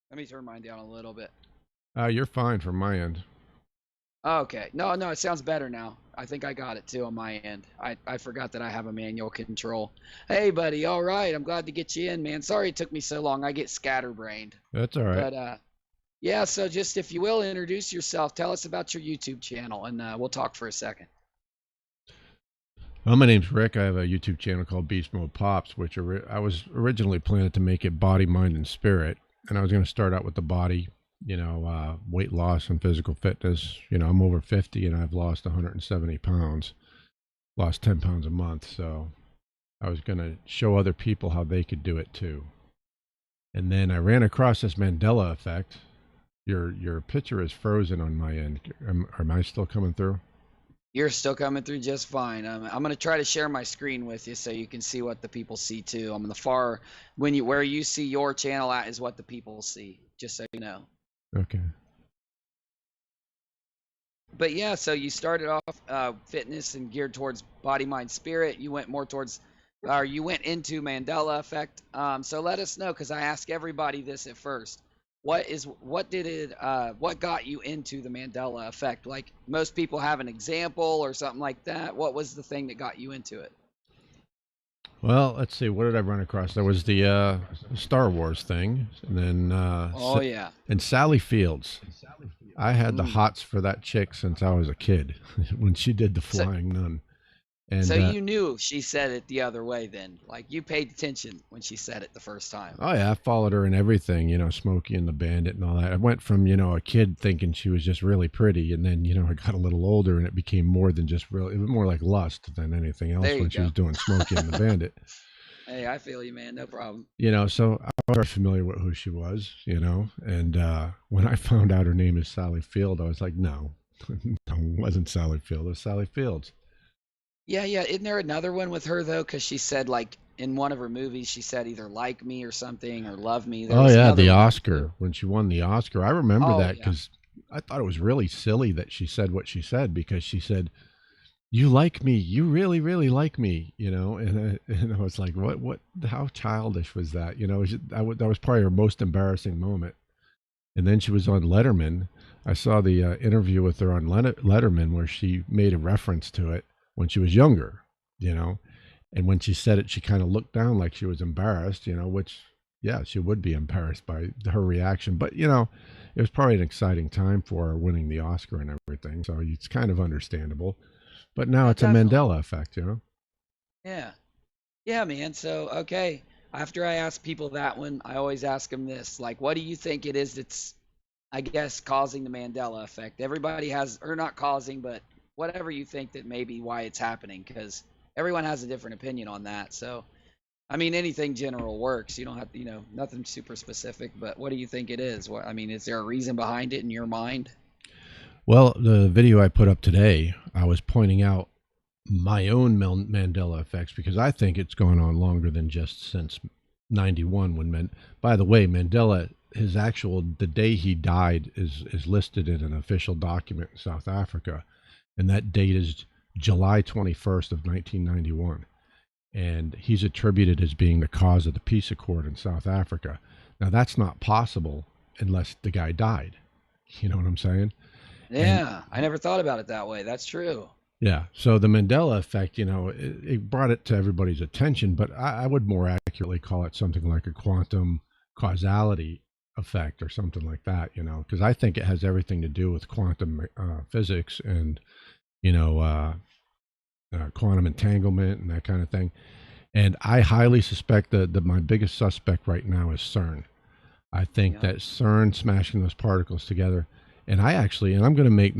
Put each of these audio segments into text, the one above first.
Let me turn mine down a little bit. You're fine from my end. Okay. No, no, it sounds better now. I think I got it too on my end. I forgot that I have a manual control. Hey, buddy. All right. I'm glad to get you in, man. Sorry it took me so long. I get scatterbrained. That's all right. But yeah, so just if you will introduce yourself, tell us about your YouTube channel and we'll talk for a second. Well, my name's Rick. I have a YouTube channel called Beastmode Pops, which I was originally planning to make it body, mind, and spirit. And I was going to start out with the body, weight loss and physical fitness. I'm over 50 and I've lost 170 pounds, lost 10 pounds a month. So I was going to show other people how they could do it too. And then I ran across this Mandela Effect. Your picture is frozen on my end. Am I still coming through? You're still coming through just fine. I'm going to try to share my screen with you so you can see what the people see too. I'm in the far where you see your channel at is what the people see, just so you know. Okay. But yeah, so you started off fitness and geared towards body, mind, spirit. You went more towards, or you went into Mandela Effect. So let us know, because I ask everybody this at first. What got you into the Mandela Effect? Like most people have an example or something like that. What was the thing that got you into it? Well, let's see. What did I run across? There was the Star Wars thing, and then Oh yeah. and Sally Fields. I had the Mm. hots for that chick since I was a kid when she did the So Flying Nun. so And you knew she said it the other way then. Like you paid attention when she said it the first time. oh yeah, I followed her in everything. Smokey and the Bandit and all that. I went from a kid thinking she was just really pretty, and then I got a little older, and it became more than just really. It was more like lust than anything else There you when she go. was doing Smokey and the Bandit. Hey, I feel you, man. No problem. So I was very familiar with who she was, and when I found out her name is Sally Field, I was like, no, no, it wasn't Sally Field, it was Sally Fields. Yeah, yeah. Isn't there another one with her though? Because she said like in one of her movies, she said either like me or something or love me. There Oh was yeah, another the one with her too. Oscar, when she won the Oscar. I remember Oh that yeah. because I thought it was really silly that she said what she said, because she said, you like me, you really, really like me, and I was like, what, how childish was that? That was probably her most embarrassing moment. And then she was on Letterman. I saw the interview with her on Letterman where she made a reference to it when she was younger, you know. And when she said it, she kind of looked down like she was embarrassed, which, yeah, she would be embarrassed by her reaction. But, it was probably an exciting time for her winning the Oscar and everything. So it's kind of understandable. But now Yeah, it's a definitely. Mandela effect. Yeah. Yeah, man. So, okay. After I ask people that one, I always ask them this, like, what do you think it is that's, I guess, causing the Mandela effect? Everybody has, or not causing, but whatever you think that may be why it's happening, because everyone has a different opinion on that. So, I mean, anything general works. You don't have to, nothing super specific, but what do you think it is? I mean, is there a reason behind it in your mind? Well, the video I put up today, I was pointing out my own Mandela effects, because I think it's gone on longer than just since 91 when by the way, Mandela, the day he died is listed in an official document in South Africa, and that date is July 21st of 1991, and he's attributed as being the cause of the peace accord in South Africa. Now that's not possible unless the guy died. You know what I'm saying? And Yeah, I never thought about it that way. That's true. yeah. So the Mandela effect, it brought it to everybody's attention, but I would more accurately call it something like a quantum causality effect or something like that, because I think it has everything to do with quantum physics and, you know, uh, quantum entanglement and that kind of thing. And I highly suspect that my biggest suspect right now is CERN. I think Yeah. that CERN smashing those particles together, and I'm going to make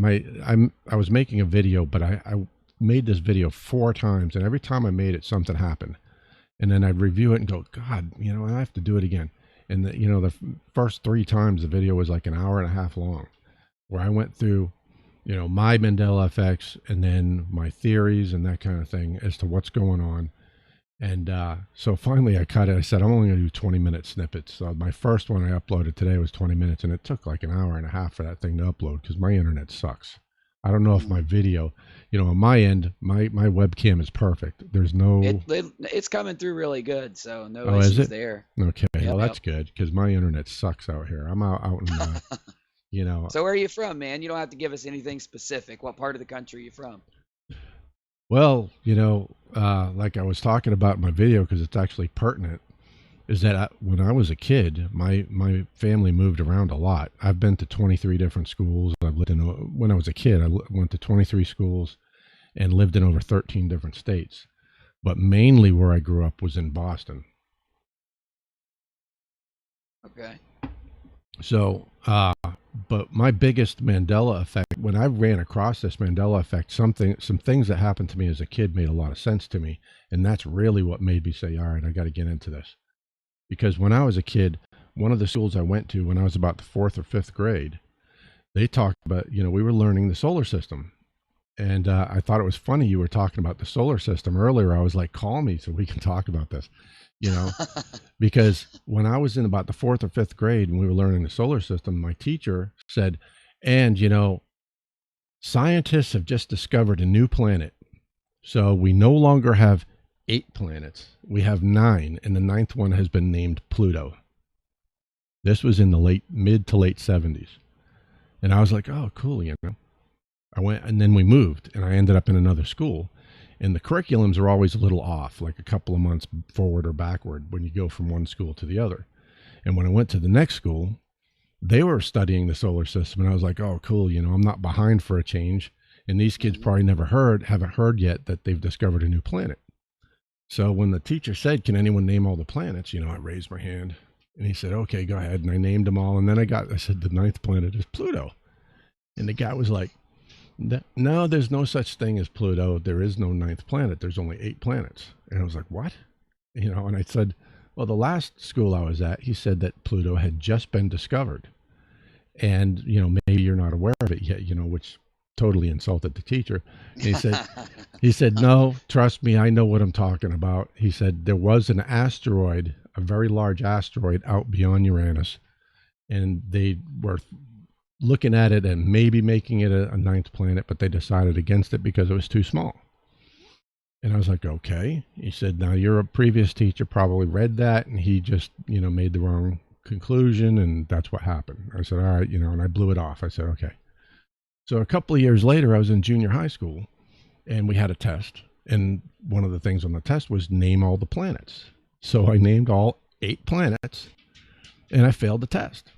I was making a video, but I made this video 4 times, and every time I made it, something happened, and then I'd review it and go, God, I have to do it again. And the first 3 times the video was like an hour and a half long, where I went through, my Mandela effects and then my theories and that kind of thing as to what's going on. And so finally I cut it. I said, I'm only going to do 20-minute snippets. So my first one I uploaded today was 20 minutes, and it took like an hour and a half for that thing to upload because my internet sucks. I don't know if my Mm. video, on my end, my webcam is perfect. There's It, no. it it's coming through really good, so no Oh, is issues it? there. Okay, Yep, well yep. that's good because my internet sucks out here. I'm out in you know, So where are you from, man? You don't have to give us anything specific. What part of the country are you from? well, like I was talking about in my video because it's actually pertinent. Is that when I was a kid, my family moved around a lot. I've been to 23 different schools. I've lived in when I was a kid, went to 23 schools and lived in over 13 different states. But mainly where I grew up was in Boston. Okay. So, but my biggest Mandela effect, when I ran across this Mandela effect, some things that happened to me as a kid made a lot of sense to me, and that's really what made me say, "All right, I got to get into this." Because when I was a kid, one of the schools I went to when I was about the fourth or fifth grade, they talked about, we were learning the solar system. And I thought it was funny you were talking about the solar system earlier. I was like, call me so we can talk about this, you know, because when I was in about the fourth or fifth grade and we were learning the solar system, my teacher said, and, scientists have just discovered a new planet. So we no longer have 8 planets, we have 9, and the ninth one has been named Pluto. This was in the mid to late 70s. And I was like, oh, cool, I went, and then we moved, and I ended up in another school. And the curriculums are always a little off, like a couple of months forward or backward when you go from one school to the other. And when I went to the next school, they were studying the solar system, and I was like, oh, cool, I'm not behind for a change. And these kids Mhm. probably haven't heard yet that they've discovered a new planet. So when the teacher said, can anyone name all the planets? I raised my hand, and he said, okay, go ahead. And I named them all. And then I said, the ninth planet is Pluto. And the guy was like, no, there's no such thing as Pluto. There is no ninth planet. There's only 8 planets. And I was like, what? And I said, well, the last school I was at, he said that Pluto had just been discovered. And, maybe you're not aware of it yet, which totally insulted the teacher. And he said, no, trust me, I know what I'm talking about. He said there was an asteroid, a very large asteroid out beyond Uranus, and they were looking at it and maybe making it a ninth planet, but they decided against it because it was too small. And I was like, okay. He said, now your previous teacher probably read that and he just, made the wrong conclusion, and that's what happened. I said, all right, and I blew it off. I said, okay. So a couple of years later, I was in junior high school and we had a test. And one of the things on the test was name all the planets. So I named all 8 planets and I failed the test.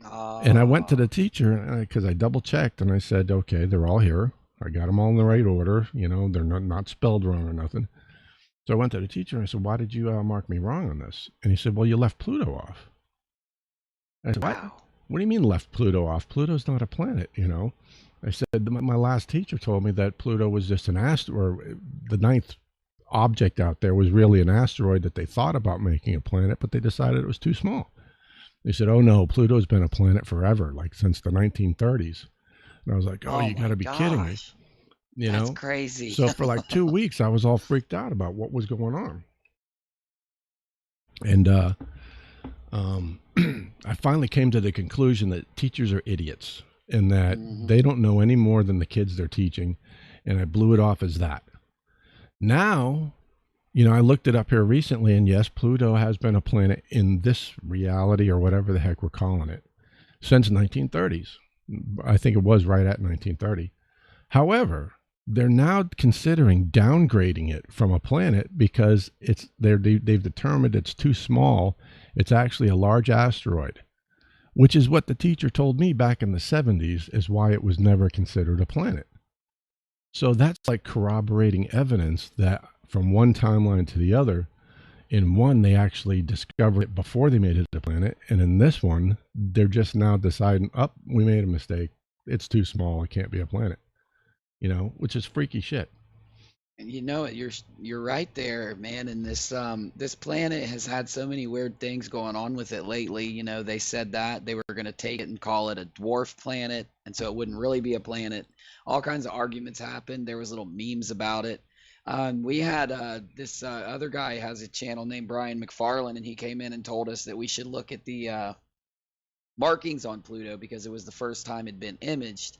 And I went to Oh, the teacher because I double checked and I said, okay, they're all here. I got them all in the right order. They're not spelled wrong or nothing. So I went to the teacher and I said, why did you mark me wrong on this? And he said, well, you left Pluto off. I said, what? wow. What do you mean left Pluto off? Pluto's not a planet. I said, my last teacher told me that Pluto was just an asteroid, or the ninth object out there was really an asteroid that they thought about making a planet, but they decided it was too small. They said, oh no, Pluto's been a planet forever, like since the 1930s. And I was like, oh, Oh you got my to be kidding me. gosh. You That's know? crazy. So for like 2 weeks, I was all freaked out about what was going on. And um, I finally came to the conclusion that teachers are idiots and that Hmm. they don't know any more than the kids they're teaching. And I blew it off as that. Now, I looked it up here recently, and yes, Pluto has been a planet in this reality or whatever the heck we're calling it since 1930s. I think it was right at 1930. However, they're now considering downgrading it from a planet because they've determined it's too small. It's actually a large asteroid, which is what the teacher told me back in the 70s is why it was never considered a planet. So that's like corroborating evidence that from one timeline to the other, in one, they actually discovered it before they made it a planet. And in this one, they're just now deciding, oh, we made a mistake. It's too small. It can't be a planet, which is freaky shit. And you know it, you're right there, man. And this planet has had so many weird things going on with it lately. They said that they were going to take it and call it a dwarf planet, and so it wouldn't really be a planet. All kinds of arguments happened. There was little memes about it. We had this other guy has a channel named Brian McFarlane, and he came in and told us that we should look at the markings on Pluto because it was the first time it'd been imaged.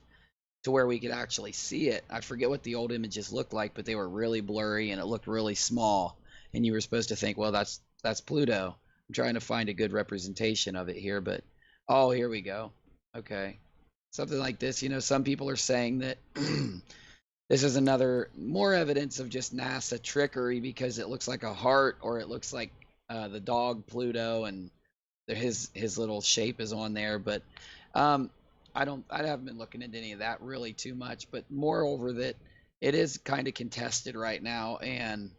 to where we could actually see it. I forget what the old images looked like, but they were really blurry and it looked really small. And you were supposed to think, well, that's Pluto. I'm trying to find a good representation of it here, but oh, here we go. Okay. Something like this, some people are saying that this is another more evidence of just NASA trickery because it looks like a heart or it looks like the dog Pluto and his little shape is on there. But um, I haven't been looking into any of that really too much. But moreover, that it is kind of contested right now, and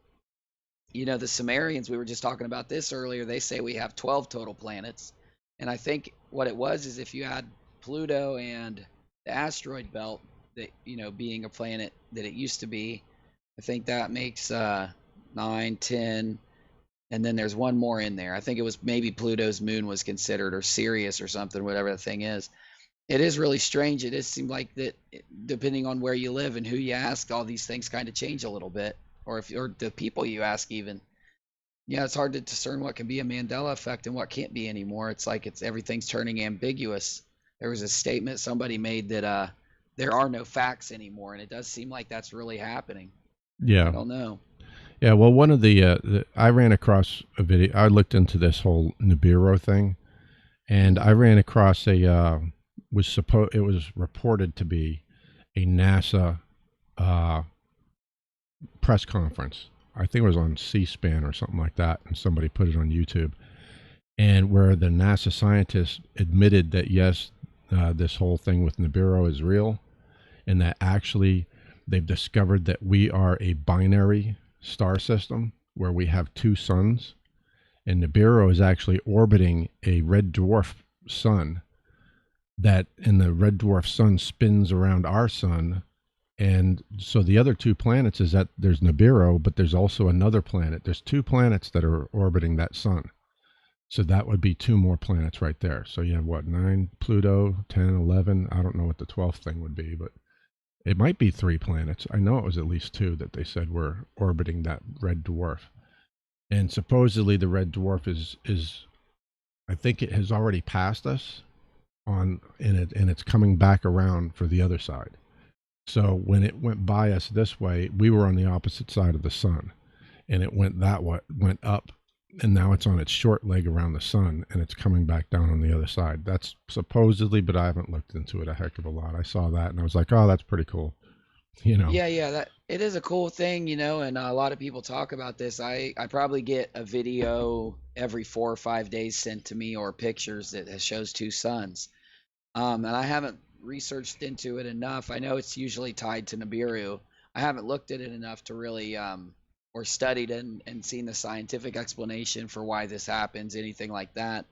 the Sumerians, we were just talking about this earlier. They say we have 12 total planets, and I think what it was is if you add Pluto and the asteroid belt, that being a planet that it used to be, I think that makes 9, 10, and then there's one more in there. I think it was maybe Pluto's moon was considered, or Sirius or something, whatever the thing is. It is really strange. It does seem like that, depending on where you live and who you ask, all these things kind of change a little bit, or the people you ask even. Yeah, it's hard to discern what can be a Mandela effect and what can't be anymore. It's like everything's turning ambiguous. There was a statement somebody made that there are no facts anymore, and it does seem like that's really happening. I Yeah. don't know. Yeah. Well, one of I ran across a video. I looked into this whole Nibiru thing, and I Hmm. ran across it was reported to be a NASA uh, press conference. I think it was on C-SPAN or something like that, and somebody put it on YouTube, and where the NASA scientists admitted that yes, this whole thing with Nibiru is real, and that actually they've discovered that we are a binary star system where we have two suns, and Nibiru is actually orbiting a red dwarf sun, and the red dwarf sun spins around our sun. And so the other two planets is that there's Nibiru, but there's also another planet. There's two planets that are orbiting that sun. So that would be two more planets right there. So you have what, 9, Pluto, 10, 11. I don't know what the 12th thing would be, but it might be three planets. I know it was at least two that they said were orbiting that red dwarf. And supposedly the red dwarf is I think it has already passed us and it's coming back around for the other side. So when it went by us this way, we were on the opposite side of the sun, and it went that way, went up, and now it's on its short leg around the sun, and it's coming back down on the other side. That's supposedly, but I haven't looked into it a heck of a lot. I saw that, and I was like, oh, that's pretty cool. You know, Yeah, yeah, that it is a cool thing, and a lot of people talk about this. I probably get a video every 4 or 5 days sent to me, or pictures that shows two suns. And I haven't researched into it enough. I know it's usually tied to Nibiru. I haven't looked at it enough to really or studied and seen the scientific explanation for why this happens, anything like that.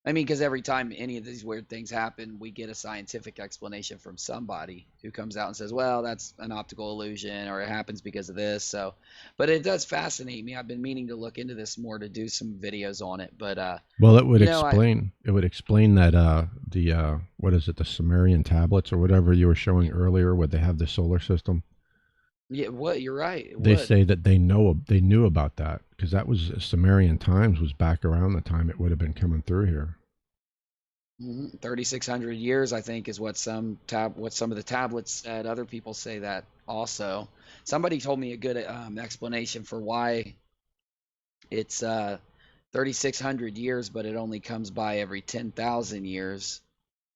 I mean, because every time any of these weird things happen, we get a scientific explanation from somebody who comes out and says, well, that's an optical illusion or it happens because of this. So, but it does fascinate me. I've been meaning to look into this more, to do some videos on it. But, well, I, it would explain that the what is it, the Sumerian tablets or whatever you were showing earlier, where they have the solar system. yeah, what, you're right. It They would. say that they knew about that because that was Sumerian times was back around the time it would have been coming through here. 3,600 years, I think, is what some of the tablets said. Other people say that also. Somebody told me a good explanation for why it's 3,600 years, but it only comes by every 10,000 years.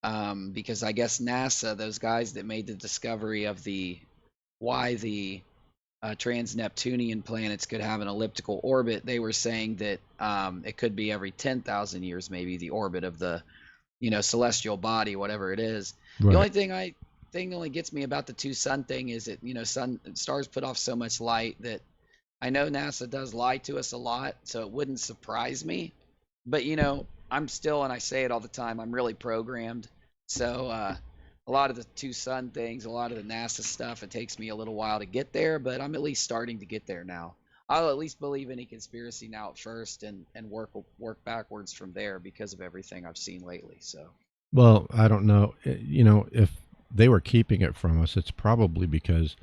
Because I guess NASA, those guys that made the discovery of the why the trans-Neptunian planets could have an elliptical orbit, they were saying that it could be every 10,000 years, maybe the orbit of the celestial body, whatever it is. The Right. only thing that only gets me about the two sun thing is that sun stars put off so much light that I know NASA does lie to us a lot, so it wouldn't surprise me. But I'm still, and I say it all the time, I'm really programmed. So a lot of the two sun things, a lot of the NASA stuff, it takes me a little while to get there, but I'm at least starting to get there now. I'll at least believe any conspiracy now at first, and work backwards from there because of everything I've seen lately. So Well, I don't know. If they were keeping it from us, it's probably because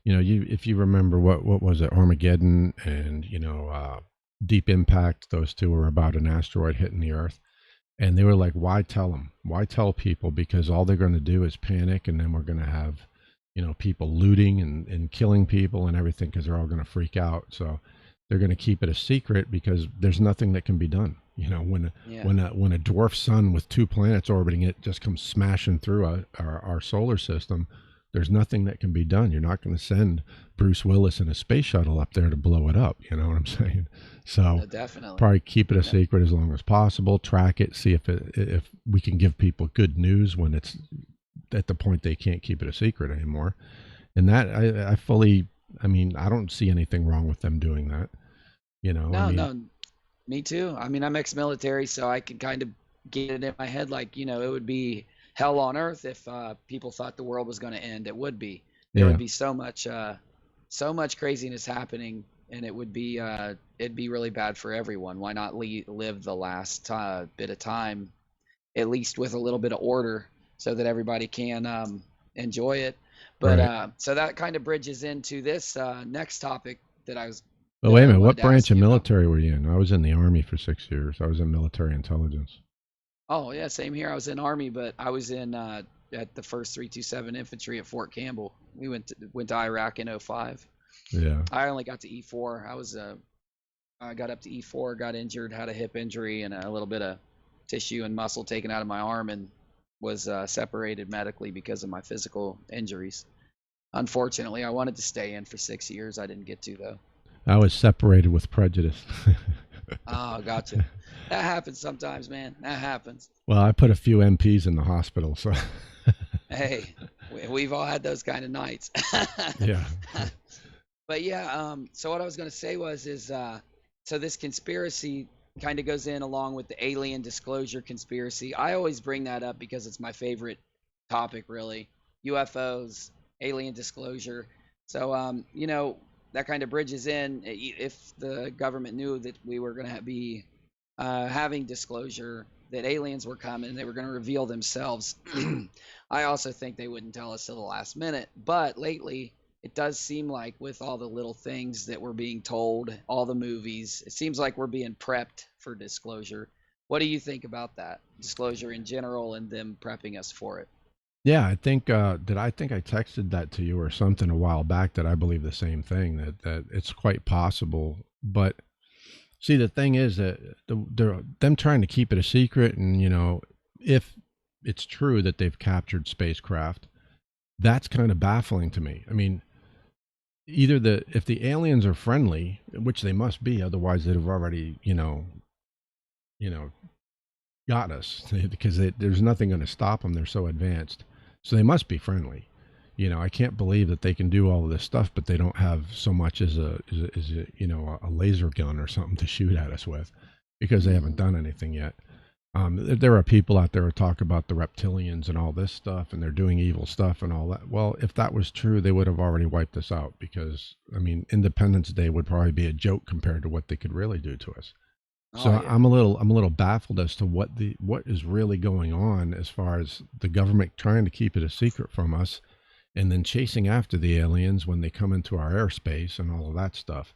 you if you remember what was it, Armageddon and Deep Impact. Those two were about an asteroid hitting the Earth, And they were like, why tell them? Why tell people? Because all they're going to do is panic, and then we're going to have, people looting and killing people and everything, because they're all going to freak out. So they're going to keep it a secret because there's nothing that can be done. Yeah. When a dwarf sun with two planets orbiting it just comes smashing through our solar system, there's nothing that can be done. You're not going to send Bruce Willis in a space shuttle up there to blow it up. You know what I'm saying? So No, definitely. probably keep it a Yeah. secret as long as possible. Track it. See if we can give people good news when it's at the point they can't keep it a secret anymore. And that I fully. I mean, I don't see anything wrong with them doing that. I No, mean, no, me too. I mean, I'm ex-military, so I can kind of get it in my head like, it would be hell on earth if people thought the world was going to end. It would be. There yeah, would be so much craziness happening, and it'd be really bad for everyone. Why not live the last bit of time, at least with a little bit of order, so that everybody can enjoy it. But right. so that kind of bridges into this next topic But that wait a I minute, wanted what to ask branch of you about. military were you in? I was in the Army for 6 years. I was in military intelligence. Oh yeah, same here. I was in Army, but I was in at the First 327 Infantry at Fort Campbell. We went to Iraq in '05. Yeah. I only got to E4. I got up to E4, got injured, had a hip injury and a little bit of tissue and muscle taken out of my arm, and was separated medically because of my physical injuries. Unfortunately, I wanted to stay in for 6 years. I didn't get to though. I was separated with prejudice. Oh, gotcha. That happens sometimes, man. That happens. Well, I put a few MPs in the hospital, so Hey, we've all had those kind of nights. yeah. But yeah, so what I was going to say so this conspiracy kind of goes in along with the alien disclosure conspiracy. I always bring that up because it's my favorite topic, really. UFOs, alien disclosure. So, that kind of bridges in. If the government knew that we were going to be having disclosure, that aliens were coming, they were going to reveal themselves. I also think they wouldn't tell us till the last minute. But lately, it does seem like with all the little things that we're being told, all the movies, it seems like we're being prepped for disclosure. What do you think about that? Disclosure in general and them prepping us for it. Yeah, I think I texted that to you or something a while back that I believe the same thing, that it's quite possible. But see, the thing is that they're them trying to keep it a secret, and if it's true that they've captured spacecraft, that's kind of baffling to me. I mean, either if the aliens are friendly, which they must be, otherwise they'd have already, you know, got us because there's nothing going to stop them. They're so advanced, so they must be friendly. I can't believe that they can do all of this stuff, but they don't have so much as a laser gun or something to shoot at us with, because they haven't done anything yet. There are people out there who talk about the reptilians and all this stuff, and they're doing evil stuff and all that. Well, if that was true, they would have already wiped us out, because, I mean, Independence Day would probably be a joke compared to what they could really do to us. So Oh yeah. I'm a little baffled as to what is really going on, as far as the government trying to keep it a secret from us, and then chasing after the aliens when they come into our airspace and all of that stuff.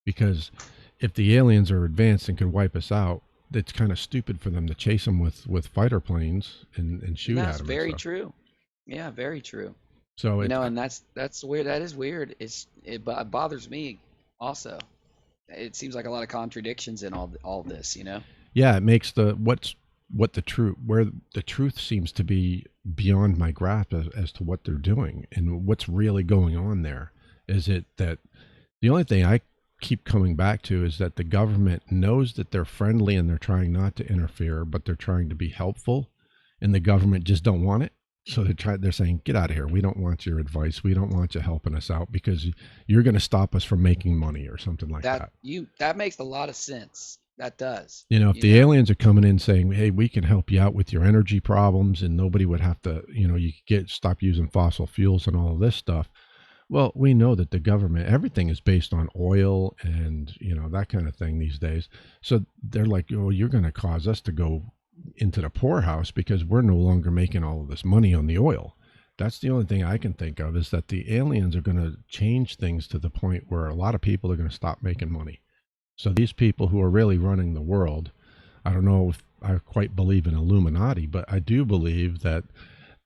Because if the aliens are advanced and could wipe us out, it's kind of stupid for them to chase them with fighter planes and And shoot at that's them and very stuff. true. Yeah, very true. So And that's weird. That is weird. It bothers me also. It seems like a lot of contradictions in all this. yeah, it makes what the truth where the truth seems to be beyond my grasp as to what they're doing and what's really going on there. Is it that the only thing I keep coming back to is that the government knows that they're friendly and they're trying not to interfere, but they're trying to be helpful, and the government just don't want it. So they're saying, get out of here. We don't want your advice. We don't want you helping us out, because you're going to stop us from making money or something like that. That makes a lot of sense. That does. If the aliens are coming in saying, hey, we can help you out with your energy problems, and nobody would have to, you could stop using fossil fuels and all of this stuff. Well, we know that the government, everything is based on oil and, that kind of thing these days. So they're like, oh, you're going to cause us to go into the poorhouse because we're no longer making all of this money on the oil. That's the only thing I can think of, is that the aliens are going to change things to the point where a lot of people are going to stop making money. So these people who are really running the world, I don't know if I quite believe in Illuminati, but I do believe that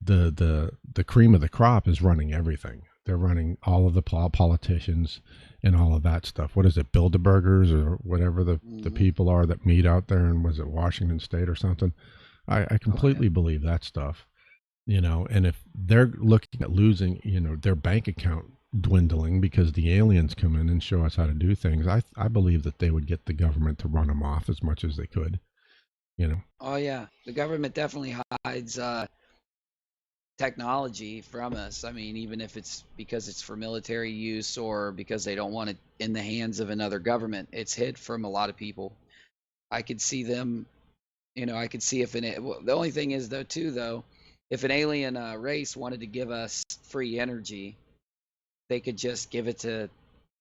the cream of the crop is running everything. They're running all of the politicians and all of that stuff. What is it, Bilderbergers or whatever the Hmm. people are that meet out there, and was it Washington State or something? I Oh yeah. completely believe that stuff. And if they're looking at losing, their bank account dwindling because the aliens come in and show us how to do things, I believe that they would get the government to run them off as much as they could. You know, Oh yeah. The government definitely hides technology from us. I mean, even if it's because it's for military use or because they don't want it in the hands of another government, it's hid from a lot of people. I could see them, I could see if well, the only thing is though too though, if an alien race wanted to give us free energy, they could just give it to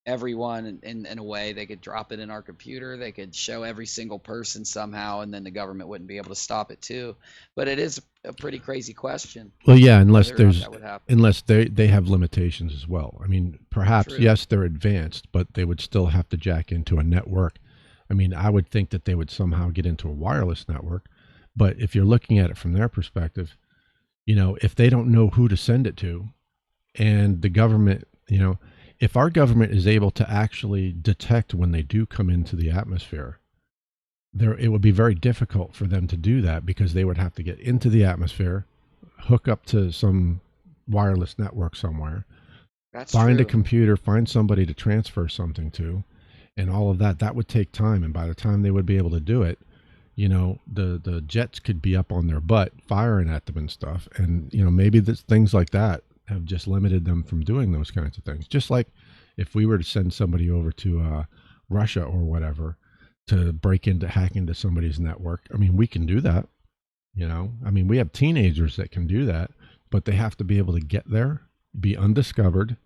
everyone in a way. They could drop it in our computer, they could show every single person somehow, and then the government wouldn't be able to stop it too. But it is a pretty crazy question well, yeah, unless whether or not there's that would happen. unless they have limitations as well. I mean, perhaps True. yes, they're advanced, but they would still have to jack into a network. I mean, I would think that they would somehow get into a wireless network, but if you're looking at it from their perspective, if they don't know who to send it to, and the government, if our government is able to actually detect when they do come into the atmosphere, there it would be very difficult for them to do that because they would have to get into the atmosphere, hook up to some wireless network somewhere, That's find a true. computer, find somebody to transfer something to, and all of that. That would take time, and by the time they would be able to do it, the jets could be up on their butt firing at them and stuff, and maybe things like that have just limited them from doing those kinds of things. Just like if we were to send somebody over to Russia or whatever to hack into somebody's network, I mean, we can do that. I mean, we have teenagers that can do that, but they have to be able to get there, be undiscovered,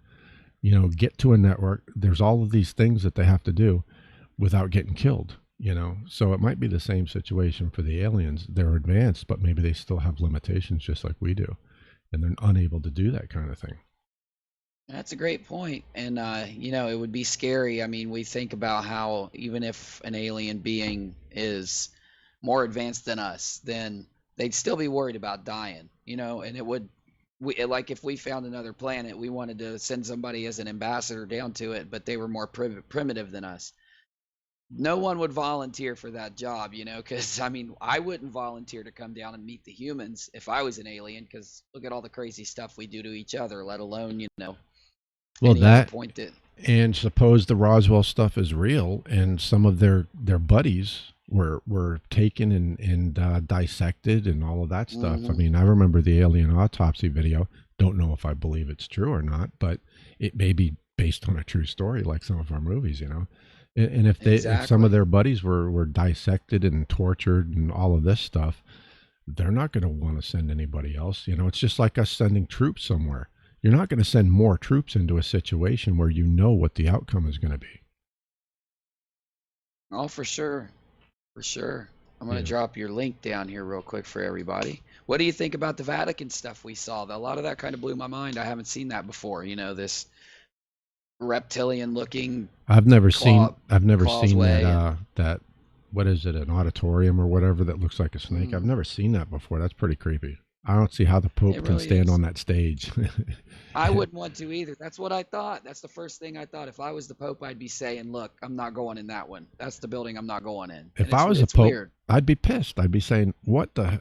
get to a network. There's all of these things that they have to do without getting killed. So it might be the same situation for the aliens. They're advanced, but maybe they still have limitations just like we do, and they're unable to do that kind of thing. That's a great point. And, it would be scary. I mean, we think about how even if an alien being is more advanced than us, then they'd still be worried about dying, and like if we found another planet, we wanted to send somebody as an ambassador down to it, but they were more primitive than us. No one would volunteer for that job, because I mean, I wouldn't volunteer to come down and meet the humans if I was an alien, because look at all the crazy stuff we do to each other, let alone, Well, any other that point that. and suppose the Roswell stuff is real, and some of their buddies were taken and dissected and all of that stuff. I Hmm. mean, I remember the alien autopsy video. Don't know if I believe it's true or not, but it may be based on a true story, like some of our movies. And if some of Exactly. their buddies were dissected and tortured and all of this stuff, they're not going to want to send anybody else. It's just like us sending troops somewhere. You're not going to send more troops into a situation where you know what the outcome is going to be. Oh, for sure. For sure. I'm going You to know, drop your link down here real quick for everybody. What do you think about the Vatican stuff we saw? A lot of that kind of blew my mind. I haven't seen that before. This reptilian looking I've never seen that causeway and that what is it, an auditorium or whatever that looks like a snake. I've mm, never seen that before. That's pretty creepy. I don't see how the it Pope can really stand is. on that stage. I wouldn't want to either. That's what I thought. That's the first thing I thought. If I was the Pope, I'd be saying, "Look, I'm not going in that one. That's the building I'm not going in." And If I was a it's Pope, weird. I'd be pissed. I'd be saying, "What the?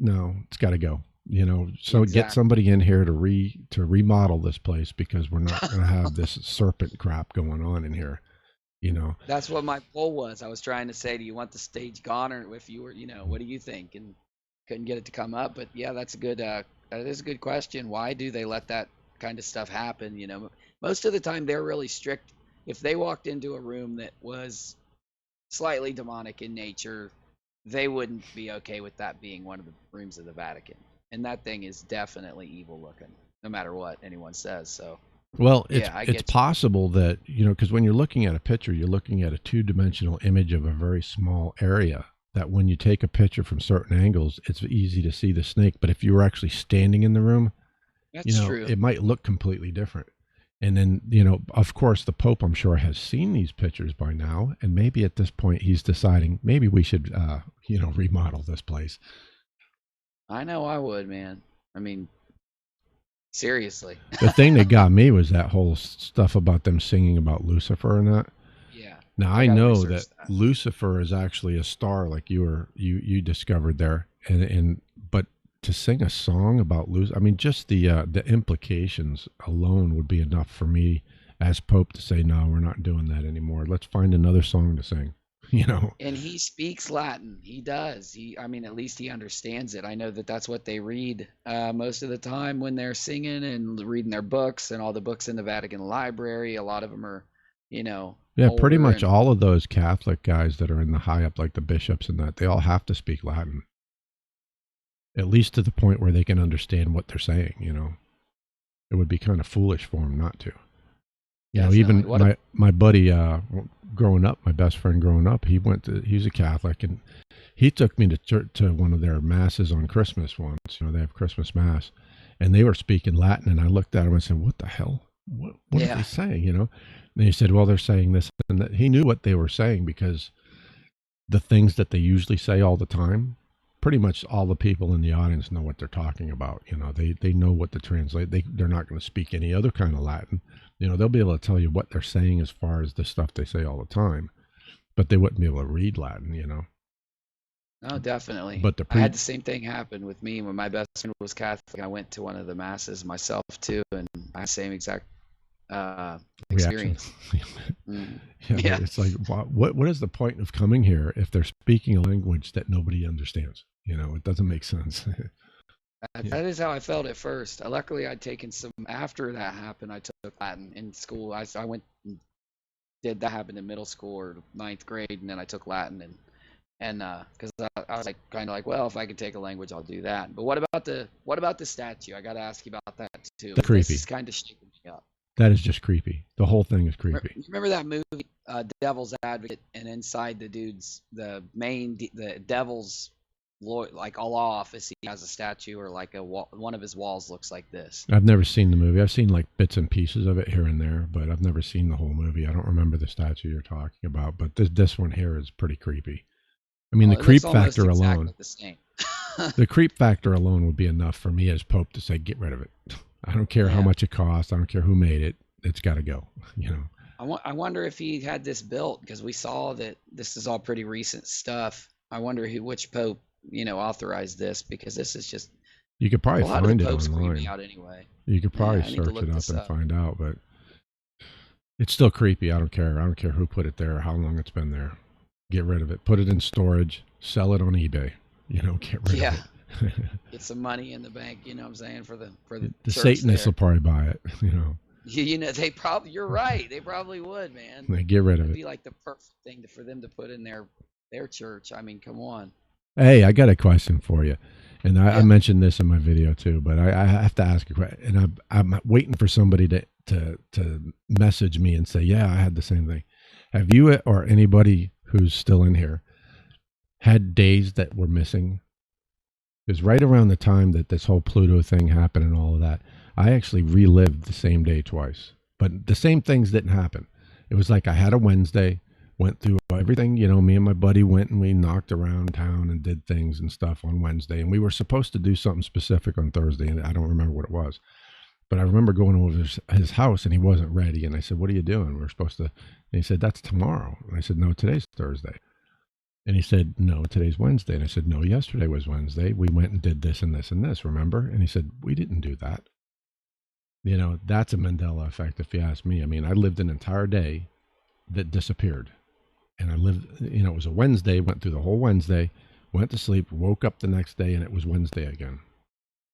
No, it's got to go." So get Exactly. somebody in here to remodel this place because we're not going to have this serpent crap going on in here. You know, That's what my poll was. I was trying to say, do you want the stage gone, or if you were, what do you think? And couldn't get it to come up. But yeah, that's a good. That is a good question. Why do they let that kind of stuff happen? Most of the time they're really strict. If they walked into a room that was slightly demonic in nature, they wouldn't be okay with that being one of the rooms of the Vatican. And that thing is definitely evil looking, no matter what anyone says. So well, it's yeah, I it's get you. possible that because when you're looking at a picture, you're looking at a two-dimensional image of a very small area. That when you take a picture from certain angles, it's easy to see the snake. But if you were actually standing in the room, That's it true. might look completely different. And then, you know, of course, the Pope, I'm sure, has seen these pictures by now. And maybe at this point, he's deciding maybe we should, you know, remodel this place. I know I would, man. I mean, seriously. The thing that got me was that whole stuff about them singing about Lucifer and that. Yeah, Now I I gotta know research that that. Lucifer is actually a star, like you discovered there, and but to sing a song about Lucifer, I mean, just the implications alone would be enough for me as Pope to say, no, we're not doing that anymore. Let's find another song to sing. You know, And he speaks Latin. He does. I mean, at least he understands it. I know that that's what they read most of the time when they're singing and reading their books and all the books in the Vatican library. A lot of them are, you know, yeah, pretty older much and all of those Catholic guys that are in the high up, like the bishops and that, they all have to speak Latin, at least to the point where they can understand what they're saying. You know, it would be kind of foolish for them not to. You know, definitely. even What a my buddy growing up, my best friend growing up, he's a Catholic, and he took me to church, to one of their masses on Christmas once. You know, they have Christmas mass, and they were speaking Latin, and I looked at him and said, "What the hell? What are they yeah. saying?" You know, and he said, "Well, they're saying this and that." He knew what they were saying because the things that they usually say all the time, pretty much all the people in the audience know what they're talking about. You know, they know what to translate. They're not going to speak any other kind of Latin. You know, they'll be able to tell you what they're saying as far as the stuff they say all the time, but they wouldn't be able to read Latin. You know, No, definitely. but the I pre had the same thing happen with me when my best friend was Catholic. I went to one of the masses myself too, and I had the same exact reaction. experience. Mm. Yeah, Yeah. it's like what is the point of coming here if they're speaking a language that nobody understands? You know, it doesn't make sense. That, Yeah, that is how I felt at first. Luckily, I'd taken some after that happened. I took Latin in school. I went and did that happen in middle school or ninth grade, and then I took Latin and because I was like kind of like, well, if I could take a language, I'll do that. But what about the statue? I got to ask you about that too. that's This creepy. is kind of shaking me up. That is just creepy. The whole thing is creepy. You remember that movie, Devil's Advocate, and inside the devil's like all office, he has a statue or like one of his walls looks like this. I've never seen the movie. I've seen like bits and pieces of it here and there, but I've never seen the whole movie. I don't remember the statue you're talking about, but this one here is pretty creepy. I mean, Well, the it looks creep almost factor alone, exactly the same. the creep factor alone would be enough for me as Pope to say, get rid of it. I don't care how Yeah. much it costs. I don't care who made it. It's got to go. You know, I wonder if he had this built because we saw that this is all pretty recent stuff. I wonder which pope, authorized this because this is just you could a probably lot of the find it popes creep me online. out anyway. You could probably Yeah, I need to search it look up this and up. find out, but it's still creepy. I don't care. I don't care who put it there, or how long it's been there. Get rid of it. Put it in storage. Sell it on eBay. You know, get rid of Yeah, it. get some money in the bank. You know what I'm saying for the The church Satanists will there. probably buy it. You know, They probably you're right. They probably would, man. they get rid of That'd it. be like the perfect thing for them to put in their church. I mean, come on. Hey, I got a question for you, and I Yeah. mentioned this in my video too, but I have to ask a question, and I'm waiting for somebody to message me and say, yeah, I had the same thing. Have you or anybody who's still in here had days that were missing? Because right around the time that this whole Pluto thing happened and all of that, I actually relived the same day twice. But the same things didn't happen. It was like I had a Wednesday, went through everything. You know, me and my buddy went and we knocked around town and did things and stuff on Wednesday. And we were supposed to do something specific on Thursday, and I don't remember what it was. But I remember going over his house and he wasn't ready. And I said, "What are you doing? We're supposed to." And he said, "That's tomorrow." And I said, "No, today's Thursday." And he said, "No, today's Wednesday." And I said, "No, yesterday was Wednesday. We went and did this and this and this, remember?" And he said, "We didn't do that." You know, that's a Mandela effect, if you ask me. I mean, I lived an entire day that disappeared. And I lived, you know, it was a Wednesday, went through the whole Wednesday, went to sleep, woke up the next day, and it was Wednesday again.